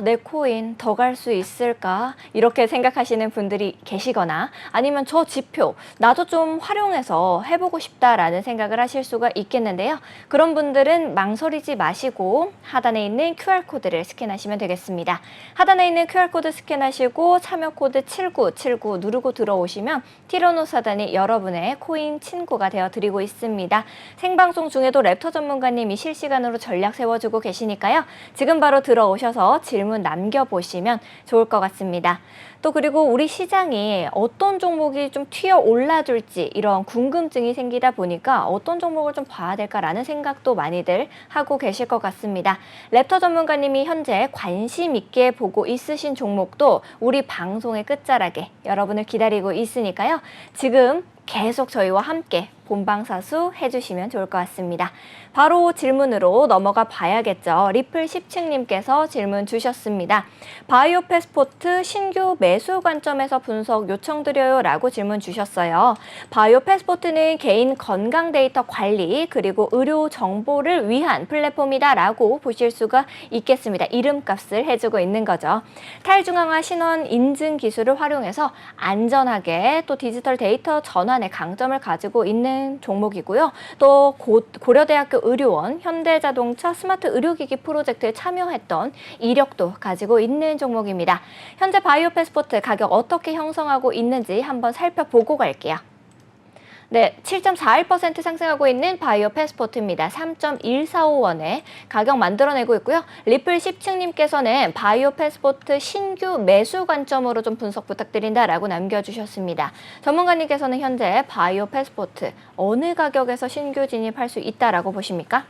S1: 내 코인 더 갈 수 있을까? 이렇게 생각하시는 분들이 계시거나 아니면 저 지표 나도 좀 활용해서 해보고 싶다라는 생각을 하실 수가 있겠는데요. 그런 분들은 망설이지 마시고 하단에 있는 QR코드를 스캔하시면 되겠습니다. 하단에 있는 QR코드 스캔하시고 참여코드 7979 누르고 들어오시면 티라노사단이 여러분의 코인 친구가 되어드리고 있습니다. 생방송 중에도 랩터 전문가님이 실시간으로 전략 세워주고 계시니까요. 지금 바로 들어오셔서 질문 남겨보시면 좋을 것 같습니다. 또 그리고 우리 시장이 어떤 종목이 좀 튀어 올라줄지 이런 궁금증이 생기다 보니까 어떤 종목을 좀 봐야 될까라는 생각도 많이들 하고 계실 것 같습니다. 랩터 전문가님이 현재 관심 있게 보고 있으신 종목도 우리 방송의 끝자락에 여러분을 기다리고 있으니까요. 지금 계속 저희와 함께 본방사수 해주시면 좋을 것 같습니다. 바로 질문으로 넘어가 봐야겠죠. 리플 10층님께서 질문 주셨습니다. 바이오 패스포트 신규 매수 관점에서 분석 요청드려요 라고 질문 주셨어요. 바이오 패스포트는 개인 건강 데이터 관리 그리고 의료 정보를 위한 플랫폼이다 라고 보실 수가 있겠습니다. 이름값을 해주고 있는 거죠. 탈중앙화 신원 인증 기술을 활용해서 안전하게 또 디지털 데이터 전환의 강점을 가지고 있는 종목이고요. 또 고려대학교 의료원, 현대자동차 스마트 의료기기 프로젝트에 참여했던 이력도 가지고 있는 종목입니다. 현재 바이오 패스포트 가격 어떻게 형성하고 있는지 한번 살펴보고 갈게요. 네, 7.41% 상승하고 있는 바이오 패스포트입니다. 3.145원에 가격 만들어내고 있고요. 리플 10층님께서는 바이오 패스포트 신규 매수 관점으로 좀 분석 부탁드린다라고 남겨주셨습니다. 전문가님께서는 현재 바이오 패스포트 어느 가격에서 신규 진입할 수 있다라고 보십니까?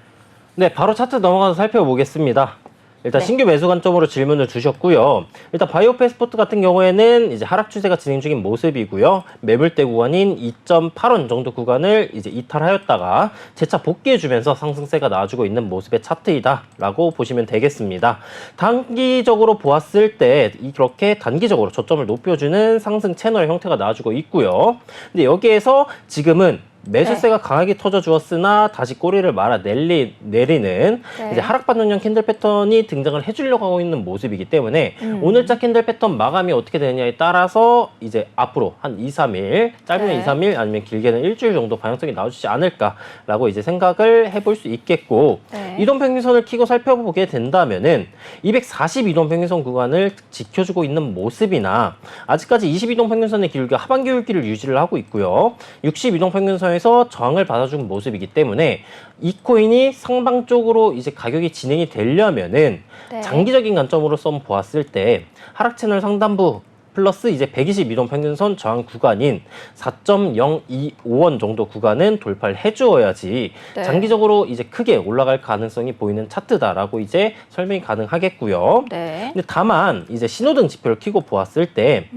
S2: 네, 바로 차트 넘어가서 살펴보겠습니다. 일단
S1: 네.
S2: 신규 매수 관점으로 질문을 주셨고요. 일단 바이오 패스포트 같은 경우에는 이제 하락 추세가 진행 중인 모습이고요. 매물대 구간인 2.8원 정도 구간을 이제 이탈하였다가 재차 복귀해주면서 상승세가 나와주고 있는 모습의 차트이다라고 보시면 되겠습니다. 단기적으로 보았을 때 이렇게 단기적으로 저점을 높여주는 상승 채널의 형태가 나와주고 있고요. 근데 여기에서 지금은 매수세가 강하게 터져 주었으나 다시 꼬리를 말아 내리는
S1: 네.
S2: 이제 하락 반전형 캔들 패턴이 등장을 해주려고 하고 있는 모습이기 때문에 오늘자 캔들 패턴 마감이 어떻게 되느냐에 따라서 이제 앞으로 한 2, 3일, 짧으면
S1: 네.
S2: 2, 3일 아니면 길게는 일주일 정도 방향성이 나와주지 않을까라고 이제 생각을 해볼 수 있겠고
S1: 네.
S2: 이동평균선을 키고 살펴보게 된다면은 240 이동평균선 구간을 지켜주고 있는 모습이나 아직까지 20 이동평균선의 기울기가 하반기 굵기를 유지를 하고 있고요. 60 이동평균선에서 저항을 받아준 모습이기 때문에 이 코인이 상방 쪽으로 이제 가격이 진행이 되려면은
S1: 네.
S2: 장기적인 관점으로서 보았을 때 하락 채널 상단부 플러스 이제 120 이동평균선 저항 구간인 4.025원 정도 구간은 돌파를 해주어야지
S1: 네.
S2: 장기적으로 이제 크게 올라갈 가능성이 보이는 차트다라고 이제 설명이 가능하겠고요.
S1: 네.
S2: 근데 다만 이제 신호등 지표를 켜고 보았을 때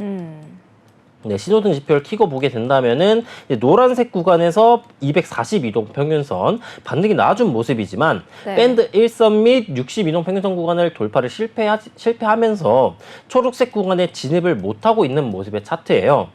S2: 네, 신호등 지표를 켜고 보게 된다면은 이제 노란색 구간에서 242동 평균선 반등이 나와준 모습이지만
S1: 네.
S2: 밴드 1선 및 62동 평균선 구간을 돌파를 실패하면서 초록색 구간에 진입을 못하고 있는 모습의 차트예요.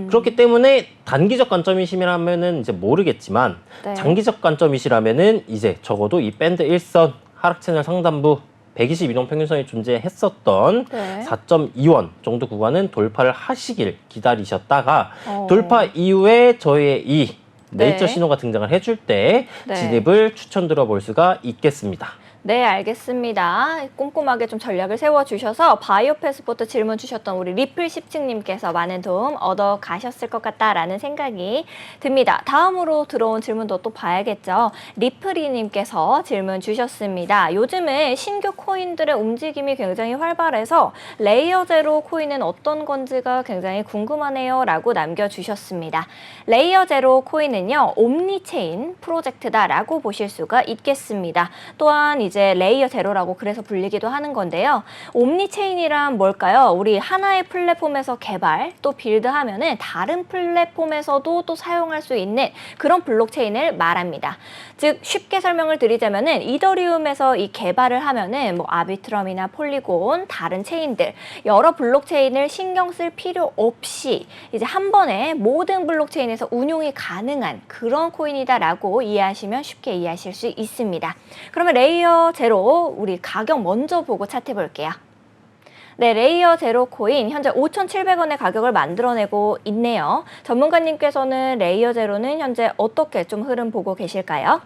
S2: 그렇기 때문에 단기적 관점이시라면은 이제 모르겠지만
S1: 네.
S2: 장기적 관점이시라면은 이제 적어도 이 밴드 1선 하락 채널 상단부 120 이동평균선이 존재했었던
S1: 네.
S2: 4.2원 정도 구간은 돌파를 하시길 기다리셨다가
S1: 어.
S2: 돌파 이후에 저희의 이 매입저
S1: 네.
S2: 신호가 등장을 해줄 때
S1: 네.
S2: 진입을 추천드려 볼 수가 있겠습니다.
S1: 네, 알겠습니다. 꼼꼼하게 좀 전략을 세워주셔서 바이오 패스포트 질문 주셨던 우리 리플 10층님께서 많은 도움 얻어 가셨을 것 같다라는 생각이 듭니다. 다음으로 들어온 질문도 또 봐야겠죠. 리플이님께서 질문 주셨습니다. 요즘에 신규 코인들의 움직임이 굉장히 활발해서 레이어 제로 코인은 어떤 건지가 굉장히 궁금하네요 라고 남겨주셨습니다. 레이어 제로 코인은요, 옴니체인 프로젝트다라고 보실 수가 있겠습니다. 또한 이제 레이어 제로라고 그래서 불리기도 하는 건데요. 옴니체인이란 뭘까요? 우리 하나의 플랫폼에서 개발 또 빌드하면은 다른 플랫폼에서도 또 사용할 수 있는 그런 블록체인을 말합니다. 즉 쉽게 설명을 드리자면은 이더리움에서 이 개발을 하면은 뭐 아비트럼이나 폴리곤 다른 체인들 여러 블록체인을 신경 쓸 필요 없이 이제 한 번에 모든 블록체인에서 운용이 가능한 그런 코인이다라고 이해하시면 쉽게 이해하실 수 있습니다. 그러면 레이어 제로 우리 가격 먼저 보고 차트 볼게요. 네, 레이어 제로 코인 현재 5,700원의 가격을 만들어내고 있네요. 전문가님께서는 레이어 제로는 현재 어떻게 좀 흐름 보고 계실까요?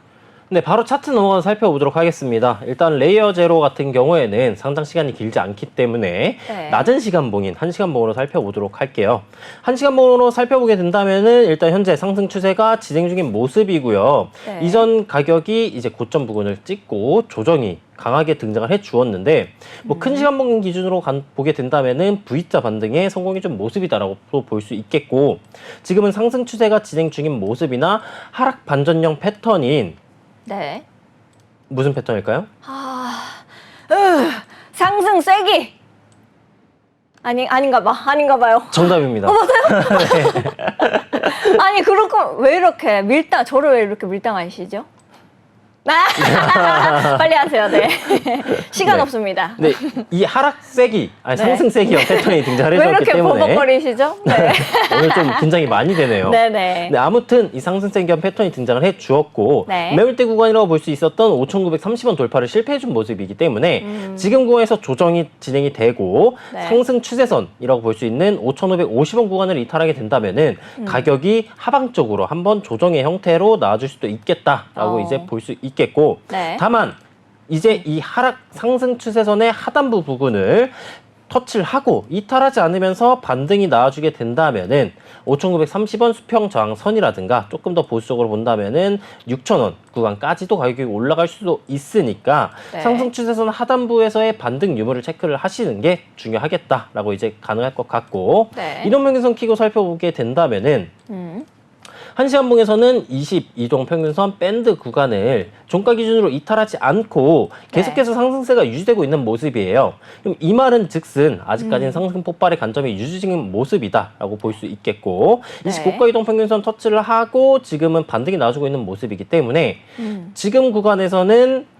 S2: 네, 바로 차트 넘어가서 살펴보도록 하겠습니다. 일단 레이어 제로 같은 경우에는 상장 시간이 길지 않기 때문에
S1: 네.
S2: 낮은 시간봉인 1시간봉으로 살펴보도록 할게요. 1시간봉으로 살펴보게 된다면은 일단 현재 상승 추세가 진행 중인 모습이고요.
S1: 네.
S2: 이전 가격이 이제 고점 부근을 찍고 조정이 강하게 등장을 해 주었는데 뭐 큰 시간봉 기준으로 보게 된다면은 V자 반등에 성공해 준 모습이다라고 볼 수 있겠고 지금은 상승 추세가 진행 중인 모습이나 하락 반전형 패턴인
S1: 네.
S2: 무슨 패턴일까요?
S1: 상승 세기. 아닌가 봐요.
S2: 정답입니다.
S1: 아니 그렇고 왜 이렇게 저를 왜 이렇게 밀당하시죠? 빨리 하세요. 네. 시간
S2: 네.
S1: 없습니다.
S2: 네, 이 하락 세기, 아니
S1: 네.
S2: 상승 세기형 패턴이 등장을
S1: 왜
S2: 해주었기
S1: 이렇게
S2: 때문에
S1: 버벅거리시죠? 네.
S2: 오늘 좀 긴장이 많이 되네요.
S1: 네네.
S2: 네, 아무튼 이 상승 세기형 패턴이 등장을 해 주었고
S1: 네.
S2: 매물대 구간이라고 볼 수 있었던 5,930원 돌파를 실패해 준 모습이기 때문에 지금 구간에서 조정이 진행이 되고
S1: 네.
S2: 상승 추세선이라고 볼 수 있는 5,550원 구간을 이탈하게 된다면은 가격이 하방적으로 한번 조정의 형태로 나와줄 수도 있겠다라고 이제 볼 수 있겠고
S1: 네.
S2: 다만 이제 이 하락 상승 추세선의 하단부 부분을 터치를 하고 이탈하지 않으면서 반등이 나와주게 된다면은 5,930원 수평 저항선이라든가 조금 더 보수적으로 본다면은 6,000원 구간까지도 가격이 올라갈 수도 있으니까
S1: 네.
S2: 상승 추세선 하단부에서의 반등 유무를 체크를 하시는 게 중요하겠다라고 이제 가능할 것 같고
S1: 네.
S2: 이동평균선 키고 살펴보게 된다면은 한시한봉에서는 22동 평균선 밴드 구간을 종가 기준으로 이탈하지 않고 계속해서 상승세가 유지되고 있는 모습이에요. 그럼 이 말은 즉슨 아직까지는 상승 폭발의 관점이 유지되는 모습이다라고 볼 수 있겠고,
S1: 네.
S2: 29가 이동 평균선 터치를 하고 지금은 반등이 나와주고 있는 모습이기 때문에 지금 구간에서는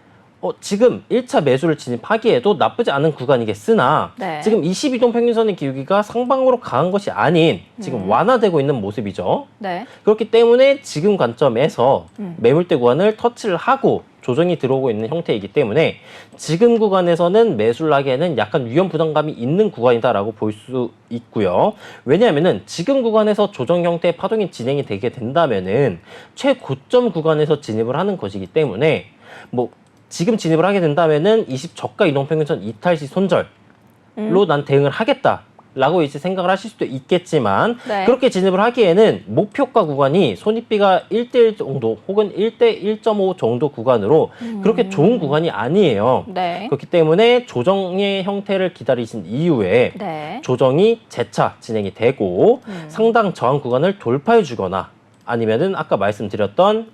S2: 지금 1차 매수를 진입하기에도 나쁘지 않은 구간이겠으나
S1: 네.
S2: 지금 22동 평균선의 기울기가 상방으로 강한 것이 아닌 지금 완화되고 있는 모습이죠.
S1: 네.
S2: 그렇기 때문에 지금 관점에서 매물대 구간을 터치를 하고 조정이 들어오고 있는 형태이기 때문에 지금 구간에서는 매수를 하기에는 약간 위험 부담감이 있는 구간이다라고 볼 수 있고요. 왜냐하면은 지금 구간에서 조정 형태의 파동이 진행이 되게 된다면은 최고점 구간에서 진입을 하는 것이기 때문에 지금 진입을 하게 된다면은 20저가 이동평균선 이탈 시 손절로 난 대응을 하겠다라고 이제 생각을 하실 수도 있겠지만
S1: 네.
S2: 그렇게 진입을 하기에는 목표가 구간이 손익비가 1대1 정도 혹은 1대 1.5 정도 구간으로 그렇게 좋은 구간이 아니에요.
S1: 네.
S2: 그렇기 때문에 조정의 형태를 기다리신 이후에
S1: 네.
S2: 조정이 재차 진행이 되고 상당 저항 구간을 돌파해 주거나 아니면은 아까 말씀드렸던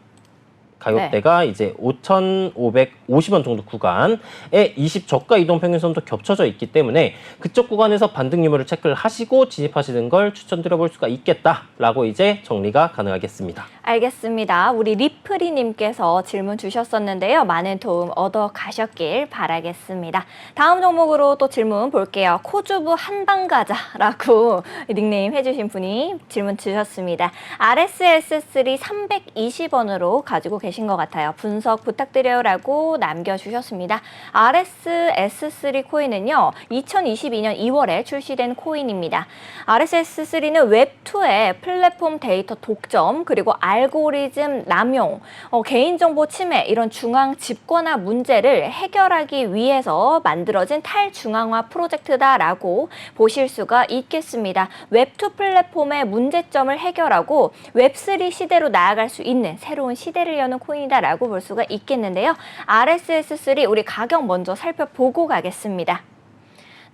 S2: 가격대가 이제 5,550원 정도 구간에 20저가 이동 평균선도 겹쳐져 있기 때문에 그쪽 구간에서 반등 유무를 체크를 하시고 진입하시는 걸 추천드려 볼 수가 있겠다라고 이제 정리가 가능하겠습니다.
S1: 알겠습니다. 우리 리프리님께서 질문 주셨었는데요. 많은 도움 얻어 가셨길 바라겠습니다. 다음 종목으로 또 질문 볼게요. 코주부 한방가자라고 닉네임 해주신 분이 질문 주셨습니다. RSS3 320원으로 가지고 계신 것 같아요. 분석 부탁드려요라고 남겨주셨습니다. RSS3 코인은요. 2022년 2월에 출시된 코인입니다. RSS3는 웹2의 플랫폼 데이터 독점 그리고 알고리즘 남용, 개인정보 침해 이런 중앙 집권화 문제를 해결하기 위해서 만들어진 탈중앙화 프로젝트다라고 보실 수가 있겠습니다. 웹2 플랫폼의 문제점을 해결하고 웹3 시대로 나아갈 수 있는 새로운 시대를 여는 코인이다라고 볼 수가 있겠는데요. RSS3 우리 가격 먼저 살펴보고 가겠습니다.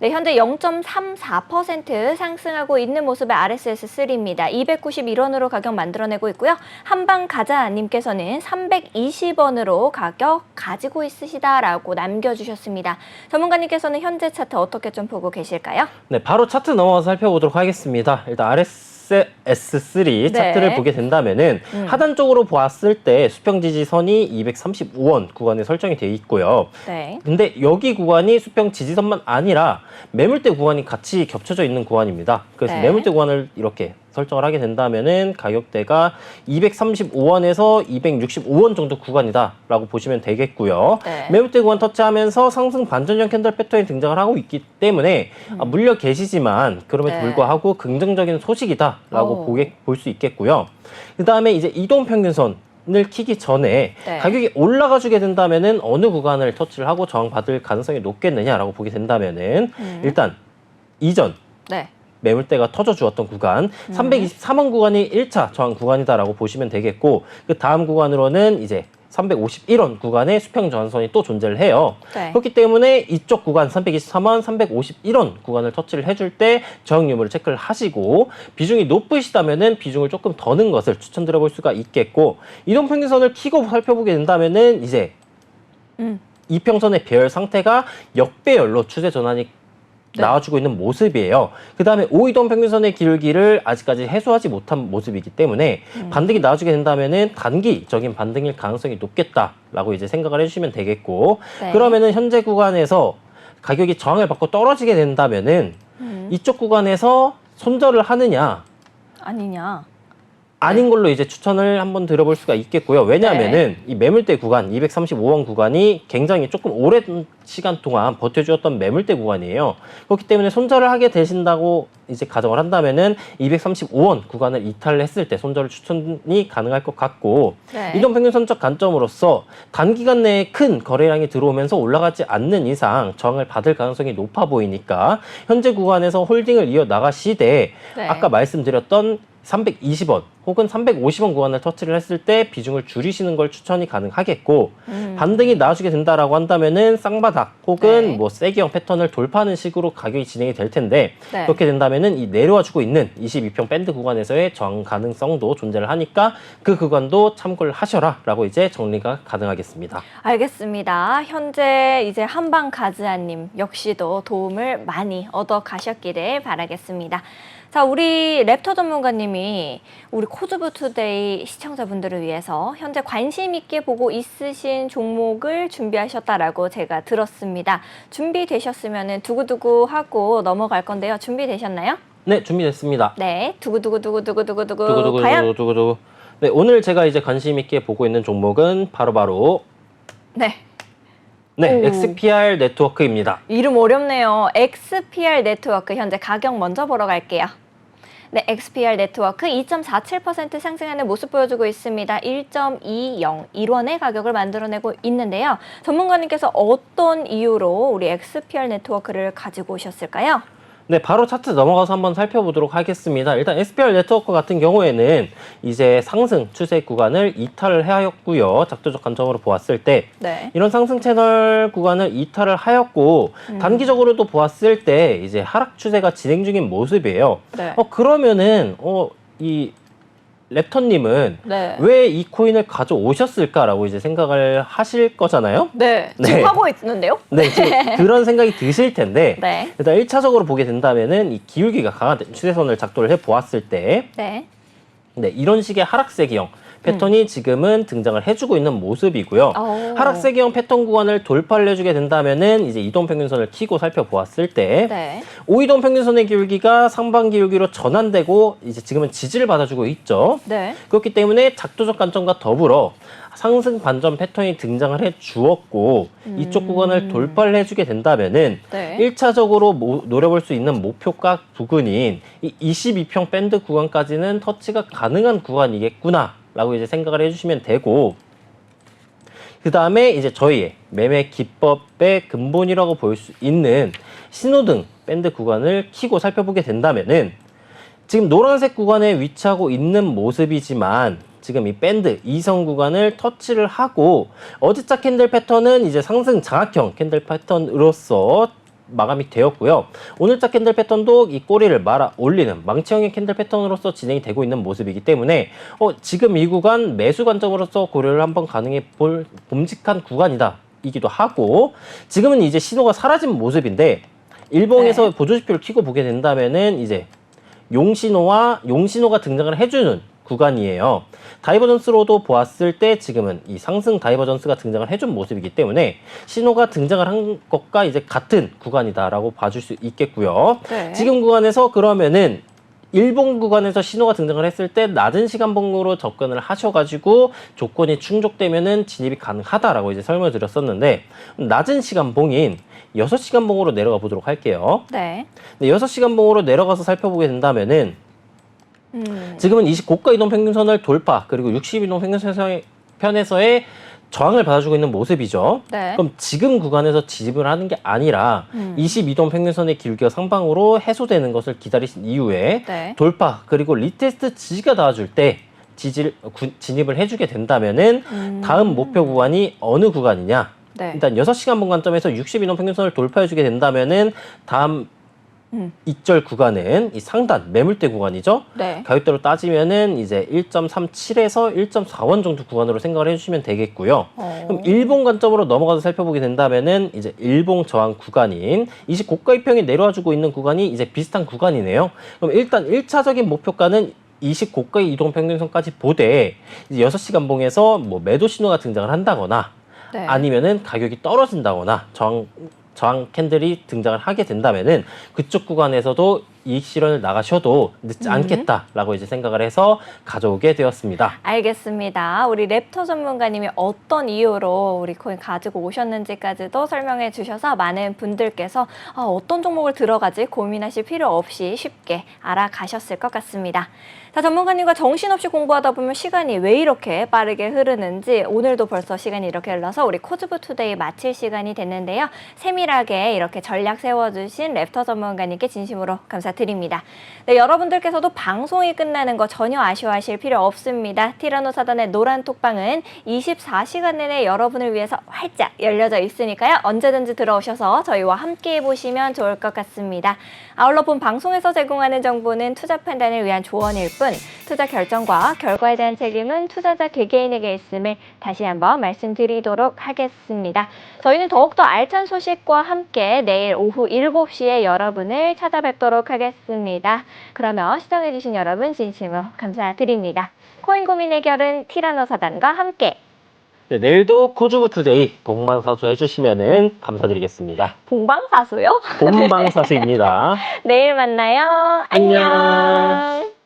S1: 네, 현재 0.34% 상승하고 있는 모습의 RSS3입니다. 291원으로 가격 만들어내고 있고요. 한방가자님께서는 320원으로 가격 가지고 있으시다라고 남겨주셨습니다. 전문가님께서는 현재 차트 어떻게 좀 보고 계실까요?
S2: 네, 바로 차트 넘어가서 살펴보도록 하겠습니다. 일단 RSS3 차트를 보게 된다면은 하단 쪽으로 보았을 때 수평 지지선이 235원 구간에 설정이 되어 있고요.
S1: 네.
S2: 근데 여기 구간이 수평 지지선만 아니라 매물대 구간이 같이 겹쳐져 있는 구간입니다. 그래서
S1: 네.
S2: 매물대 구간을 이렇게 설정을 하게 된다면은 가격대가 235원에서 265원 정도 구간이다라고 보시면 되겠고요.
S1: 네.
S2: 매물대 구간 터치하면서 상승 반전형 캔들 패턴이 등장을 하고 있기 때문에 물려 계시지만 그럼에도
S1: 네.
S2: 불구하고 긍정적인 소식이다라고 볼 수 있겠고요. 그 다음에 이제 이동평균선 을 키기 전에
S1: 네.
S2: 가격이 올라가 주게 된다면은 어느 구간을 터치를 하고 저항받을 가능성이 높겠느냐라고 보게 된다면은 일단 이전
S1: 네.
S2: 매물대가 터져 주었던 구간 323원 구간이 1차 저항 구간이다라고 보시면 되겠고 그 다음 구간으로는 이제 351원 구간의 수평 저항선이 또 존재를 해요.
S1: 네.
S2: 그렇기 때문에 이쪽 구간 323원, 351원 구간을 터치를 해줄 때 저항 유무를 체크를 하시고 비중이 높으시다면은 비중을 조금 더 넣은 것을 추천드려 볼 수가 있겠고 이동평균선을 키고 살펴보게 된다면은 이제 이평선의 배열 상태가 역배열로 추세 전환이 나와주고 있는 모습이에요. 그 다음에 5이동 평균선의 기울기를 아직까지 해소하지 못한 모습이기 때문에 반등이 나와주게 된다면은 단기적인 반등일 가능성이 높겠다라고 이제 생각을 해주시면 되겠고
S1: 네.
S2: 그러면은 현재 구간에서 가격이 저항을 받고 떨어지게 된다면은 이쪽 구간에서 손절을 하느냐
S1: 아니냐.
S2: 아닌 걸로 이제 추천을 한번 들어볼 수가 있겠고요. 왜냐하면은 이 매물대 구간 235원 구간이 굉장히 조금 오랜 시간 동안 버텨주었던 매물대 구간이에요. 그렇기 때문에 손절을 하게 되신다고 이제 가정을 한다면은 235원 구간을 이탈을 했을 때 손절을 추천이 가능할 것 같고
S1: 네.
S2: 이동평균선적 관점으로서 단기간 내에 큰 거래량이 들어오면서 올라가지 않는 이상 저항을 받을 가능성이 높아 보이니까 현재 구간에서 홀딩을 이어나가시되
S1: 네.
S2: 아까 말씀드렸던 320원 혹은 350원 구간을 터치를 했을 때 비중을 줄이시는 걸 추천이 가능하겠고 반등이 나와주게 된다라고 한다면은 쌍바닥 혹은
S1: 네.
S2: 뭐 세기형 패턴을 돌파하는 식으로 가격이 진행이 될 텐데
S1: 네.
S2: 그렇게 된다면은 이 내려와주고 있는 22평 밴드 구간에서의 저항 가능성도 존재를 하니까 그 구간도 참고를 하셔라라고 이제 정리가 가능하겠습니다.
S1: 알겠습니다. 현재 이제 한방 가즈아님 역시도 도움을 많이 얻어 가셨기를 바라겠습니다. 자, 우리 랩터 전문가님이 우리 코즈부 투데이 시청자분들을 위해서 현재 관심 있게 보고 있으신 종목을 준비하셨다라고 제가 들었습니다. 준비되셨으면 두구두구 하고 넘어갈 건데요. 준비되셨나요?
S2: 네, 준비됐습니다.
S1: 네, 두구두구두구두구두구두구.
S2: 두구두구
S1: 과연?
S2: 두구두구. 네, 오늘 제가 이제 관심 있게 보고 있는 종목은 바로
S1: 네.
S2: 네,
S1: 오.
S2: XPR 네트워크입니다.
S1: 이름 어렵네요. XPR 네트워크 현재 가격 먼저 보러 갈게요. 네, XPR 네트워크 2.47% 상승하는 모습 보여주고 있습니다. 1.201원의 가격을 만들어내고 있는데요. 전문가님께서 어떤 이유로 우리 XPR 네트워크를 가지고 오셨을까요?
S2: 네, 바로 차트 넘어가서 한번 살펴보도록 하겠습니다. 일단 SPR 네트워크 같은 경우에는 이제 상승 추세 구간을 이탈을 하였고요. 작도적 관점으로 보았을 때
S1: 네.
S2: 이런 상승 채널 구간을 이탈을 하였고 단기적으로도 보았을 때 이제 하락 추세가 진행 중인 모습이에요.
S1: 네.
S2: 그러면은 이 랩터님은
S1: 네.
S2: 왜 이 코인을 가져오셨을까라고 이제 생각을 하실 거잖아요.
S1: 네.
S2: 네.
S1: 지금 하고 있는데요?
S2: 네, 지금 그런 생각이 드실 텐데
S1: 네.
S2: 일단 1차적으로 보게 된다면은 이 기울기가 강한 추세선을 작도를 해 보았을 때
S1: 네.
S2: 네, 이런 식의 하락세기형 패턴이 지금은 등장을 해주고 있는 모습이고요.
S1: 오.
S2: 하락세기형 패턴 구간을 돌파를 해주게 된다면은 이제 이동평균선을 키고 살펴보았을 때
S1: 네.
S2: 5이동 평균선의 기울기가 상반 기울기로 전환되고 이제 지금은 지지를 받아주고 있죠.
S1: 네.
S2: 그렇기 때문에 작도적 관점과 더불어 상승 반전 패턴이 등장을 해 주었고 이쪽 구간을 돌파를 해주게 된다면은
S1: 네.
S2: 1차적으로 노려볼 수 있는 목표가 부근인 이 22평 밴드 구간까지는 터치가 가능한 구간이겠구나 라고 이제 생각을 해주시면 되고 그 다음에 이제 저희의 매매 기법의 근본이라고 볼 수 있는 신호등 밴드 구간을 키고 살펴보게 된다면은 지금 노란색 구간에 위치하고 있는 모습이지만 지금 이 밴드 이선 구간을 터치를 하고 어제자 캔들 패턴은 이제 상승 장악형 캔들 패턴으로서 마감이 되었고요. 오늘자 캔들 패턴도 이 꼬리를 말아 올리는 망치형의 캔들 패턴으로서 진행이 되고 있는 모습이기 때문에 지금 이 구간 매수 관점으로서 고려를 한번 가능해 볼 봄직한 구간이다 이기도 하고 지금은 이제 신호가 사라진 모습인데 일봉에서
S1: 네.
S2: 보조지표를 켜고 보게 된다면은 이제 용신호가 등장을 해주는 구간이에요. 다이버전스로도 보았을 때 지금은 이 상승 다이버전스가 등장을 해준 모습이기 때문에 신호가 등장을 한 것과 이제 같은 구간이다라고 봐줄 수 있겠고요.
S1: 네.
S2: 지금 구간에서 그러면은 일봉 구간에서 신호가 등장을 했을 때 낮은 시간봉으로 접근을 하셔가지고 조건이 충족되면은 진입이 가능하다라고 이제 설명을 드렸었는데 낮은 시간봉인 6시간봉으로 내려가 보도록 할게요.
S1: 네.
S2: 6시간봉으로 내려가서 살펴보게 된다면은 지금은 20고가 이동 평균선을 돌파 그리고 60이동 평균선에서의 저항을 받아주고 있는 모습이죠.
S1: 네.
S2: 그럼 지금 구간에서 진입을 하는 게 아니라 22동 평균선의 기울기가 상방으로 해소되는 것을 기다리신 이후에
S1: 네.
S2: 돌파 그리고 리테스트 지지가 나와줄 때 진입을 해주게 된다면은 다음 목표 구간이 어느 구간이냐?
S1: 네.
S2: 일단 6시간 본 관점에서 62동 평균선을 돌파해주게 된다면은 다음 이절 구간은 이 상단 매물대 구간이죠.
S1: 네.
S2: 가격대로 따지면은 이제 1.37에서 1.4원 정도 구간으로 생각을 해주시면 되겠고요. 그럼 일봉 관점으로 넘어가서 살펴보게 된다면은 이제 일봉 저항 구간인 20고가 이평이 내려와주고 있는 구간이 이제 비슷한 구간이네요. 그럼 일단 1차적인 목표가는 20고가 이동 평균선까지 보되 이제 6시간 봉에서 뭐 매도 신호가 등장을 한다거나
S1: 네.
S2: 아니면은 가격이 떨어진다거나 저항 캔들이 등장을 하게 된다면은 그쪽 구간에서도 이익 실현을 나가셔도 늦지 않겠다라고 이제 생각을 해서 가져오게 되었습니다.
S1: 알겠습니다. 우리 랩터 전문가님이 어떤 이유로 우리 코인 가지고 오셨는지까지도 설명해 주셔서 많은 분들께서 어떤 종목을 들어가지 고민하실 필요 없이 쉽게 알아가셨을 것 같습니다. 자, 전문가님과 정신없이 공부하다 보면 시간이 왜 이렇게 빠르게 흐르는지 오늘도 벌써 시간이 이렇게 흘러서 우리 코즈부 투데이 마칠 시간이 됐는데요. 세밀하게 이렇게 전략 세워주신 랩터 전문가님께 진심으로 감사드립니다. 감사드립니다. 네, 여러분들께서도 방송이 끝나는 거 전혀 아쉬워하실 필요 없습니다. 티라노 사단의 노란 톡방은 24시간 내내 여러분을 위해서 활짝 열려져 있으니까요. 언제든지 들어오셔서 저희와 함께 해보시면 좋을 것 같습니다. 아울러 본 방송에서 제공하는 정보는 투자 판단을 위한 조언일 뿐 투자 결정과 결과에 대한 책임은 투자자 개개인에게 있음을 다시 한번 말씀드리도록 하겠습니다. 저희는 더욱더 알찬 소식과 함께 내일 오후 7시에 여러분을 찾아뵙도록 하겠습니다. 그러면 시청해주신 여러분 진심으로 감사드립니다. 코인 고민 해결은 티라노 사단과 함께
S3: 네, 내일도 코주부투데이 본방사수 해주시면 감사드리겠습니다.
S1: 본방사수요?
S3: 본방사수입니다.
S1: 내일 만나요.
S3: 안녕.
S1: 안녕.